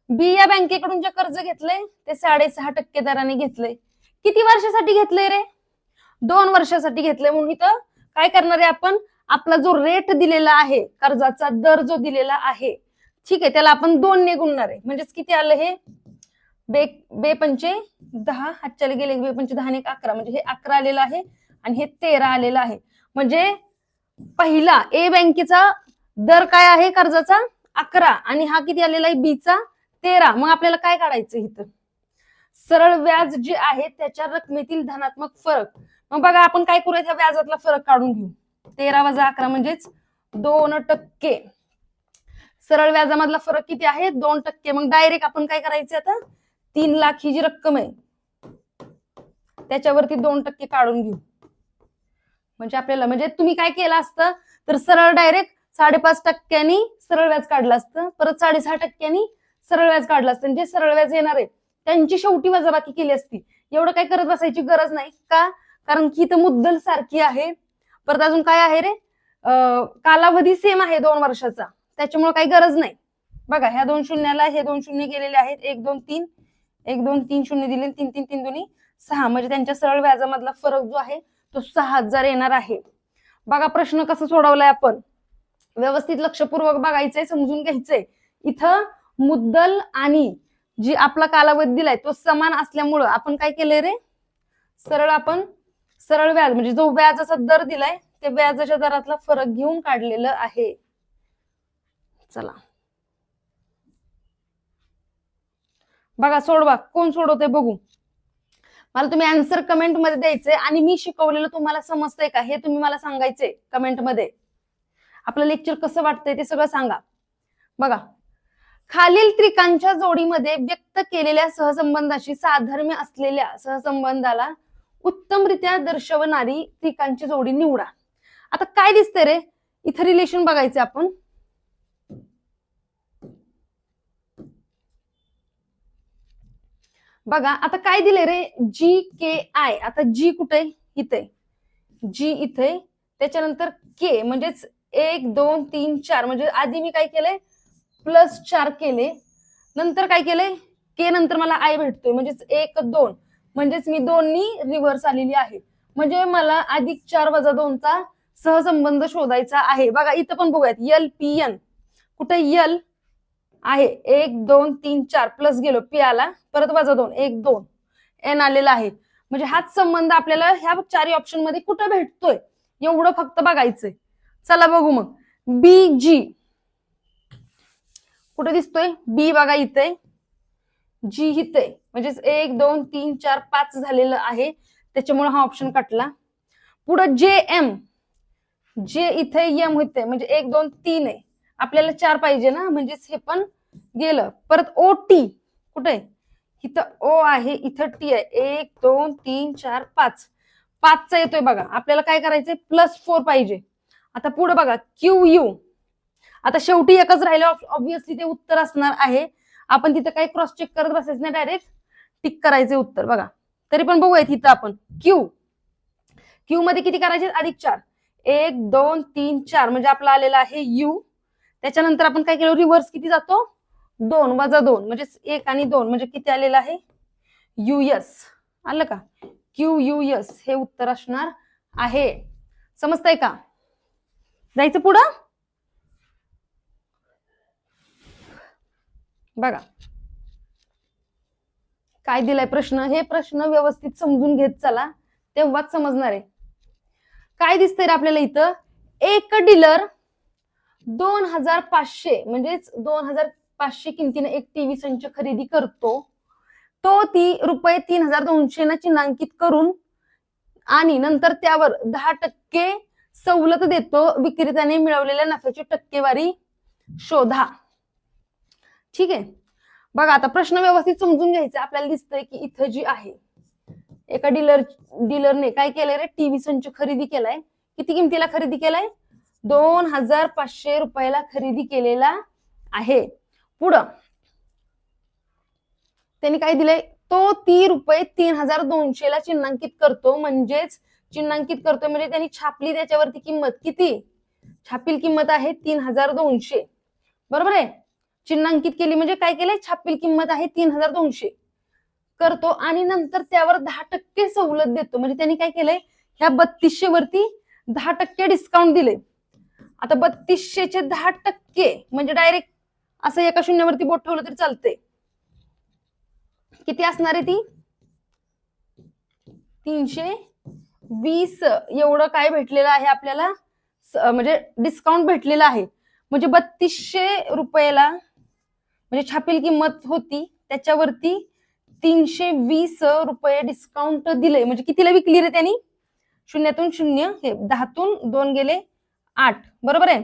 Speaker 1: बी या बँकेकडून जे कर्ज घेतलंय ते 6.5% दराने घेतलंय. किती वर्षासाठी घेतलंय रे? 2 वर्षासाठी घेतलंय. म्हणून इथं काय करणार आहे आपण, आपला जो रेट दिलेला आहे, कर्जाचा दर जो दिलेला आहे, ठीक आहे, त्याला आपण 2 ने गुणणार आहे. म्हणजेच किती आलं हे, बे पंचे 10, हातच्याला गेले बे पंचे 10 ने 11, म्हणजे हे 11 आलेलं आहे आणि हे 13 आलेलं आहे. म्हणजे पहिला ए बँकेचा दर काय आहे कर्जाचा 11 आणि हा किती आलेला आहे बीचा 13. मग आपल्याला काय काढायचं इथं, सरळ व्याज जे आहे त्याच्या रकमेतील धनात्मक फरक. मग बघा आपण काय करूया, त्या व्याजातला फरक काढून घेऊ. 13 वजा 11 म्हणजेच 2%. सरळ व्याजामधला फरक किती आहे 2%. मग डायरेक्ट आपण काय करायचं, आता 3 लाख ही जी रक्कम आहे त्याच्यावरती 2% काढून घेऊ. म्हणजे आपल्याला, म्हणजे तुम्ही काय केलं असतं तर सरळ डायरेक्ट 5.5% सरळ व्याज काढलं असतं, परत 6.5% सरळ व्याज काढलं असतं. जे सरळ व्याज येणार आहे त्यांची शेवटी वजाबाकी केली असती. एवढं काय करत बसायची गरज नाही का, कारण की इथं मुद्दल सारखी आहे, परत अजून काय आहे रे, कालावधी सेम आहे 2 वर्षाचा, त्याच्यामुळे काही गरज नाही. बघा ह्या 2 शून्याला हे 2 शून्य गेलेले आहेत, 1 2 3 1 2 3 शून्य दिले, 3 3 3 2 6, म्हणजे त्यांच्या सरळ व्याजामधला फरक जो आहे तो 6,000 येणार आहे. बघा प्रश्न कसा सोडवलाय आपण, व्यवस्थित लक्षपूर्वक बघायचंय, समजून घ्यायचंय. इथं मुद्दल आणि जी आपला कालावधी दिलाय तो समान असल्यामुळं आपण काय केलंय रे, आपण सरळ व्याज म्हणजे जो व्याजाचा दर दिलाय ते व्याजाच्या दरातला फरक घेऊन काढलेलं आहे. चला बघा सोडवा, कोण सोडवते बघू. मला तुम्ही आन्सर कमेंट मध्ये द्यायचंय आणि मी शिकवलेलं तुम्हाला समजतंय का हे तुम्ही मला सांगायचंय कमेंट मध्ये. आपलं लेक्चर कसं वाटतंय ते सगळं सांगा. बघा खालील त्रिकांच्या जोडीमध्ये व्यक्त केलेल्या सहसंबंधाशी साधर्म्य असलेल्या सहसंबंधाला उत्तमरित्या दर्शवणारी त्रिकांची जोडी निवडा. आता काय दिसतंय रे इथं, रिलेशन बघायचं आपण. बघा आता काय दिले रे, जी के आय. आता जी कुठे इथे, जी इथे, त्याच्यानंतर के म्हणजेच 1 2 3 4, म्हणजे आधी मी काय केलंय +4 केले, नंतर काय केलंय के नंतर मला आय भेटतोय, म्हणजेच 1 2, म्हणजेच मी 2 नी रिव्हर्स आलेली आहे. म्हणजे मला +4 - 2 चा सहसंबंध शोधायचा आहे. बघा इथं पण बघूयात, यल पी एन कुठे यल आहे, 1 2 3 4 प्लस गेलो पी आला, परत -2 1 2 एन आलेला आहे. म्हणजे हाच संबंध आपल्याला ह्या 4 ऑप्शन मध्ये कुठं भेटतोय एवढं फक्त बघायचंय. चला बघू मग, बी जी कुठे दिसतोय? बी बघा इथे, जी इथे, म्हणजे 1 2 3 4 5 झालेलं आहे, त्याच्यामुळे हा ऑप्शन कटला. पुढे जे एम, जे इथे एम होते, म्हणजे 1 2 3 आहे, आपल्याला 4 पाहिजे ना, म्हणजेच हे पण गेलं. परत ओ टी, कुठे? इथं ओ आहे, इथं टी आहे. 1 2 3 4 5, 5चा येतोय बघा. आपल्याला काय करायचंय? +4 पाहिजे. आता पुढे बघा क्यू यू, आता शेवटी एकच राहिलं, ऑब्व्हियसली ते उत्तर असणार आहे. आपण तिथं काही क्रॉस चेक करत बसायचं नाही, डायरेक्ट टिक करायचे उत्तर बघा. तरी पण बघूयात इथं आपण क्यू, क्यू मध्ये किती करायचे? +4, 1 2 3 4, म्हणजे आपला आलेला आहे यू. त्याच्यानंतर आपण काय केलं? रिव्हर्स किती जातो? 2 - 2, म्हणजे 1 आणि 2, म्हणजे किती आलेलं आहे? US. आलं का? QUS हे उत्तर असणार आहे. समजतंय का? जायचं पुढं बघा काय दिलाय प्रश्न. हे प्रश्न व्यवस्थित समजून घेत चला, तेव्हाच समजणार आहे. काय दिसतंय रे आपल्याला इथं? एक डीलर 2500, म्हणजेच 2500 किमतीने एक टीव्ही संच खरेदी करतो. तो ती ₹3200 चिन्हांकित करून आणि नंतर त्यावर 10% सवलत देतो. विक्रेत्याने मिळवलेल्या नफ्याची टक्केवारी शोधा. ठीक आहे, बघा आता प्रश्न व्यवस्थित समजून घ्यायचा. आपल्याला दिसतंय की इथं जी आहे, एका डीलरने काय केलंय रे? टीव्ही संच खरेदी केलाय. किती किमतीला खरेदी केलाय? 2500 रुपयाला खरेदी केलेला आहे. पुढं त्यांनी काय दिलंय? तो ती ₹3200 ला चिन्हांकित करतो, म्हणजेच चिन्हांकित करतो म्हणजे त्यांनी छापली त्याच्यावरती किंमत. किती छापील किंमत आहे? 3200, बरोबर आहे. चिन्हांकित केली म्हणजे काय केलंय? छापील किंमत आहे 3200 करतो आणि नंतर त्यावर 10% सवलत देतो. म्हणजे त्यांनी काय केलंय? ह्या 3200 वरती 10% डिस्काउंट दिले. आता 3200 चे 10% म्हणजे डायरेक्ट असं एका शून्यावरती बोट ठेवलं तरी चालतंय. किती असणार आहे ती? 320 एवढं काय भेटलेलं आहे आपल्याला? म्हणजे डिस्काउंट भेटलेला आहे. म्हणजे 3200 रुपयाला म्हणजे छापील किंमत होती, त्याच्यावरती 320 रुपये डिस्काउंट दिले. म्हणजे कितीला विकली रे त्यांनी? शून्यातून शून्य, हे 10तून 2 गेले 8, बरोबर आहे.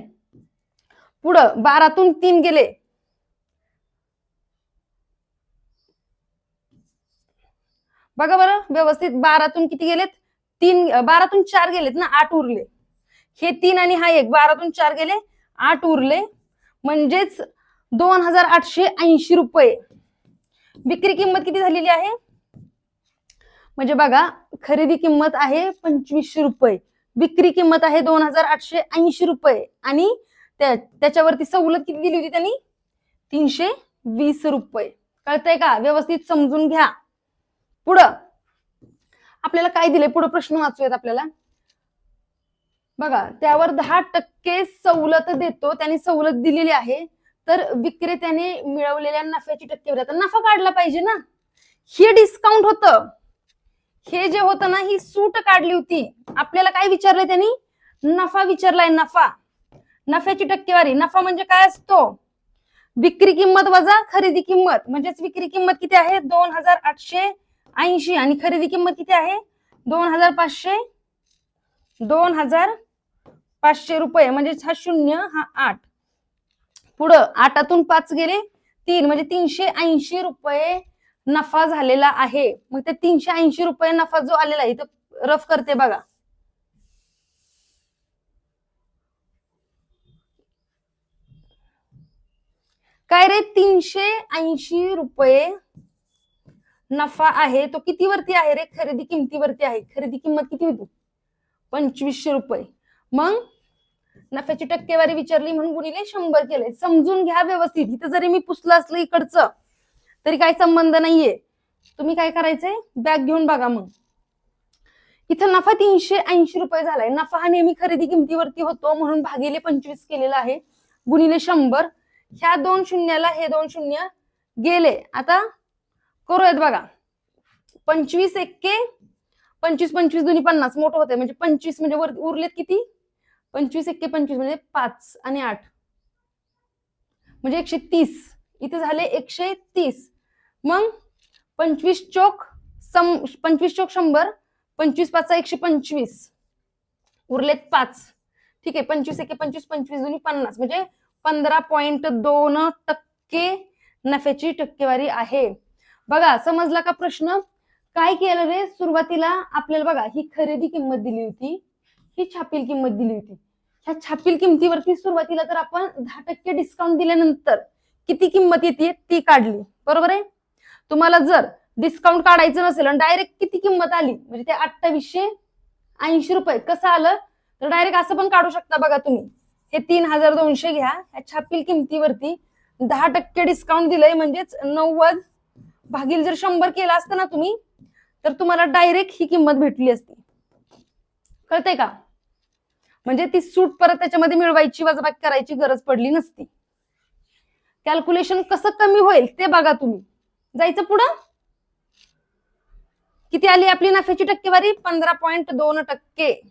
Speaker 1: पुढं 12तून 3 गेले, बघा बरं व्यवस्थित. 12तून किती गेलेत? 3. 12तून 4 गेलेत ना, 8 उरले. हे 3 आणि हा 1, 12तून 4 गेले 8 उरले, म्हणजेच 2880 रुपये विक्री किंमत किती झालेली आहे? म्हणजे बघा, खरेदी किंमत आहे 2500 रुपये, विक्री किंमत आहे 2880 रुपये आणि त्याच्यावरती सवलत किती दिली होती त्यांनी? 320 रुपये. कळतंय का? व्यवस्थित समजून घ्या. पुढं आपल्याला काय दिले? पुढे प्रश्न वाचूयात आपल्याला. बघा, त्यावर 10% सवलत देतो. त्यांनी सवलत दिलेली आहे, तर विक्रेत्याने मिळवलेल्या नफ्याची टक्केवारी. आता नफा काढला पाहिजे ना. हे डिस्काउंट होतं, हे जे होतं ना, ही सूट काढली होती. आपल्याला काय विचारलंय त्यांनी? नफा विचारलाय. नफा, नफ्याची टक्केवारी. नफा म्हणजे काय असतो? विक्री किंमत वजा खरेदी किंमत. म्हणजेच विक्री किंमत किती आहे? 2880 आणि खरेदी किंमत किती आहे? 2500 रुपये. म्हणजे हा 0, हा 8. पुढं 8तून 5 गेले 3, म्हणजे 380 रुपये नफा झालेला आहे. मग ते 380 रुपये नफा जो आलेला आहे, तो रफ करते बघा. काय रे? 380 रुपये नफा आहे. तो किती वरती आहे रे? खरेदी किमतीवरती आहे. खरेदी किंमत किती होती? 2500 रुपये. मग नफ्याची टक्केवारी विचारली म्हणून गुणिले 100 केले. समजून घ्या व्यवस्थित. इथं जरी मी पुसलं असलं इकडचं तरी काही संबंध नाहीये. तुम्ही काय करायचंय? बॅग घेऊन बघा. मग इथं नफा 380 रुपये झालाय. नफा हा नेहमी खरेदी किमतीवरती होतो, म्हणून भागिले 25 केलेला आहे, गुणिले 100. ह्या 2 शून्याला हे 2 शून्य गेले. आता करूयात बघा. 25 एक्के 25, 25 दुनी 50, मोठं होते. म्हणजे 25 म्हणजे उरलेत किती? 25 एक्के 25 म्हणजे 5 आणि 8, म्हणजे 130, इथे झाले 130. मग 25 चोक 25 चोक 100, 25 5 125, उरलेत 5. ठीक आहे, 25 1 25, 25 दुनी 50, म्हणजे 15.2% नफ्याची टक्केवारी आहे. बघा समजला का प्रश्न? काय केलं रे, सुरुवातीला आपल्याला बघा ही खरेदी किंमत दिली होती, ही छापील किंमत दिली होती. ह्या छापील किमतीवरती सुरुवातीला तर आपण 10% डिस्काउंट दिल्यानंतर किती किंमत येते ती काढली, बरोबर आहे. तुम्हाला जर डिस्काउंट काढायचं नसेल आणि डायरेक्ट किती किंमत आली म्हणजे ते 2880 रुपये कसं आलं, तर डायरेक्ट असं पण काढू शकता. बघा तुम्ही हे 3200 घ्या, ह्या छापील किमतीवरती 10% डिस्काउंट दिलंय, म्हणजेच 90 भागिले जर 100 केला असतं ना तुम्ही, तर तुम्हाला डायरेक्ट ही किंमत भेटली असती. कळतंय का? म्हणजे ती सूट परत त्याच्यामध्ये मिळवायची, वजाबाकी करायची गरज पडली नसती. कॅल्क्युलेशन कसं कमी होईल ते बघा तुम्ही. जायचं पुढं. किती आली आपली नफ्याची टक्केवारी? 15.2%.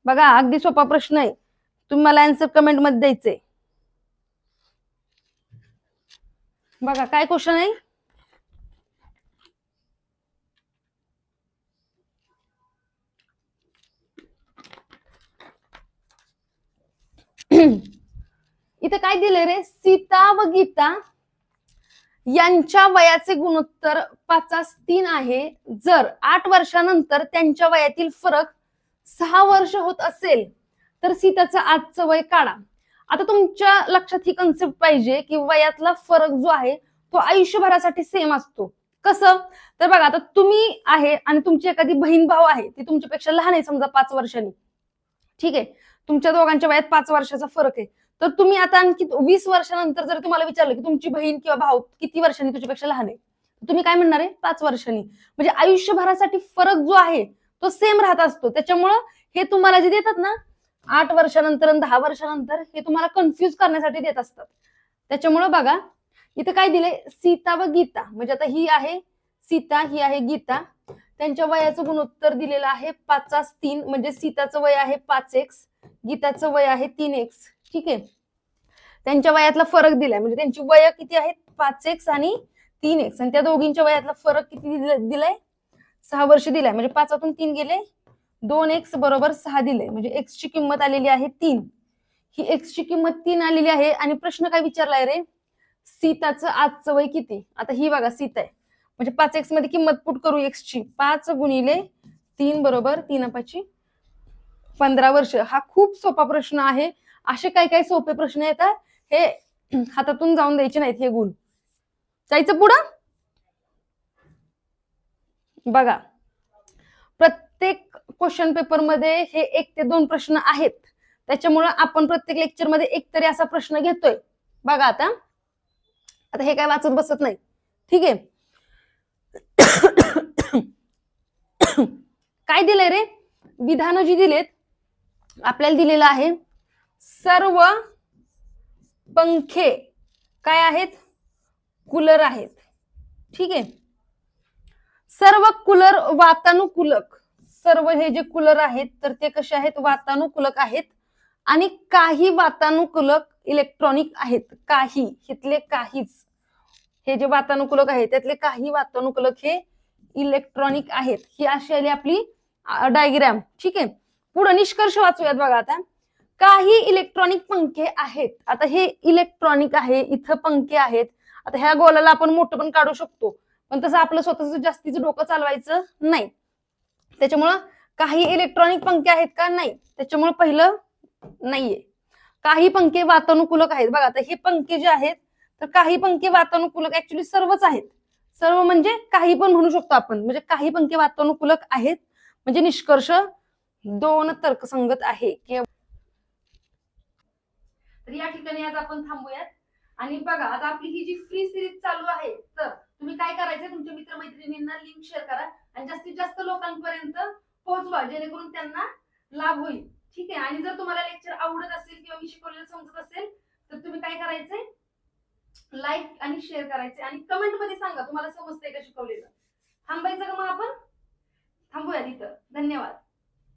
Speaker 1: बघा अगदी सोपा प्रश्न आहे, तुम्ही मला आन्सर कमेंट मध्ये द्यायचे. बघा काय क्वेश्चन आहे. इथे काय दिले रे, सीता व गीता यांच्या वयाचे गुणोत्तर 5:3 आहे. जर 8 वर्षानंतर त्यांच्या वयातील फरक 6 वर्ष होत असेल तर सीताचं आजचं वय काढा. आता तुमच्या लक्षात ही कन्सेप्ट पाहिजे की वयातला फरक जो आहे तो आयुष्यभरासाठी सेम असतो. कसं? तर बघा आता तुम्ही आहे आणि तुमची एखादी बहीण भाऊ आहे, ती तुमच्यापेक्षा लहान आहे समजा 5 वर्षांनी. ठीक आहे, तुमच्या दोघांच्या वयात 5 वर्षाचा फरक आहे. तर तुम्ही आता आणखी 20 वर्षानंतर जर तुम्हाला विचारलं की तुमची बहीण किंवा भाऊ किती वर्षांनी तुझ्यापेक्षा लहान आहे, तुम्ही काय म्हणणार आहे? 5 वर्षांनी. म्हणजे आयुष्यभरासाठी फरक जो आहे तो सेम राहत असतो. त्याच्यामुळं हे तुम्हाला जे देतात ना 8 वर्षानंतर आणि 10 वर्षानंतर, हे तुम्हाला कन्फ्युज करण्यासाठी देत असतात. त्याच्यामुळं बघा इथं काय दिलंय, सीता व गीता, म्हणजे आता ही आहे सीता, ही आहे गीता, त्यांच्या वयाचं गुणोत्तर दिलेलं आहे 5:3, म्हणजे सीताचं वय आहे 5x, गीताचं वय आहे 3x. ठीक आहे, त्यांच्या वयातला फरक दिलाय, म्हणजे त्यांची वय किती आहेत 5x आणि 3x, आणि त्या दोघींच्या वयातला फरक किती दिलाय 6 वर्ष दिलाय. म्हणजे 5तून 3 गेले, 2x बरोबर 6 दिले, म्हणजे x ची किंमत आलेली आहे 3. ही x ची किंमत 3 आलेली आहे. आणि प्रश्न काय विचारलाय रे, सीताचं आजचं वय किती. आता ही बघा सीता आहे, म्हणजे 5x मध्ये किंमत पुट करू x ची, 5 गुणिले 3 बरोबर 3×5 15 वर्ष. हा खूप सोपा प्रश्न आहे. असे काही काही सोपे प्रश्न येतात, हे हातातून जाऊन द्यायचे नाहीत हे गुण. जायचं पुढं. बघा प्रत्येक क्वेश्चन पेपर मध्ये हे 1 ते 2 प्रश्न आहेत, त्याच्यामुळे आपण प्रत्येक लेक्चर मध्ये एक तरी असा प्रश्न घेतोय. बघा आता हे काय वाचत बसत नाही. ठीक आहे, काय दिलंय रे, विधान जी दिलेत आपल्याला दिलेलं आहे, सर्व पंखे काय आहेत, कूलर आहेत. ठीक आहे, सर्व कूलर वातानुकूलक, सर्व हे जे कूलर आहेत तर ते कसे आहेत, वातानुकूलक आहेत. आणि काही वातानुकूलक इलेक्ट्रॉनिक आहेत. काही, इथले काहीच, हे जे वातानुकूलक आहेत त्यातले काही वातानुकूलक हे इलेक्ट्रॉनिक आहेत. ही अशी आली आपली डायग्राम. ठीक आहे, पुढे निष्कर्ष वाचूयात. बघा आता काही इलेक्ट्रॉनिक पंखे आहेत. आता हे इलेक्ट्रॉनिक आहे, इथं पंखे आहेत. आता ह्या गोलाला आपण मोठं पण काढू शकतो, पण तसं आपलं स्वतःच जास्तीचं डोकं चालवायचं नाही. त्याच्यामुळं काही इलेक्ट्रॉनिक पंखे आहेत का? नाही. त्याच्यामुळे पहिलं नाहीये. काही पंखे वातानुकूलक आहेत. बघा आता हे पंखे जे आहेत तर काही पंखे वातानुकूलक, ऍक्च्युली सर्वच आहेत. सर्व म्हणजे काही पण म्हणू शकतो आपण, म्हणजे काही पंखे वातानुकूलक आहेत. म्हणजे निष्कर्ष 2 तर्कसंगत आहे. तर या ठिकाणी आज आपण थांबूयात. आणि बघा आता आपली ही जी फ्री सिरीज चालू आहे, तर तुम्ही काय करायचं, तुमच्या मित्रमैत्रिणींना लिंक शेअर करा आणि जास्तीत जास्त लोकांपर्यंत पोहोचवा, जेणेकरून त्यांना लाभ होईल. ठीक आहे, आणि जर तुम्हाला लेक्चर आवडत असेल किंवा मी शिकवलेलं समजत असेल तर तुम्ही काय करायचंय, लाईक आणि शेअर करायचे आणि कमेंट मध्ये सांगा तुम्हाला समजतंय का शिकवलेलं. थांबायचं का मग आपण? थांबूया तिथं. धन्यवाद.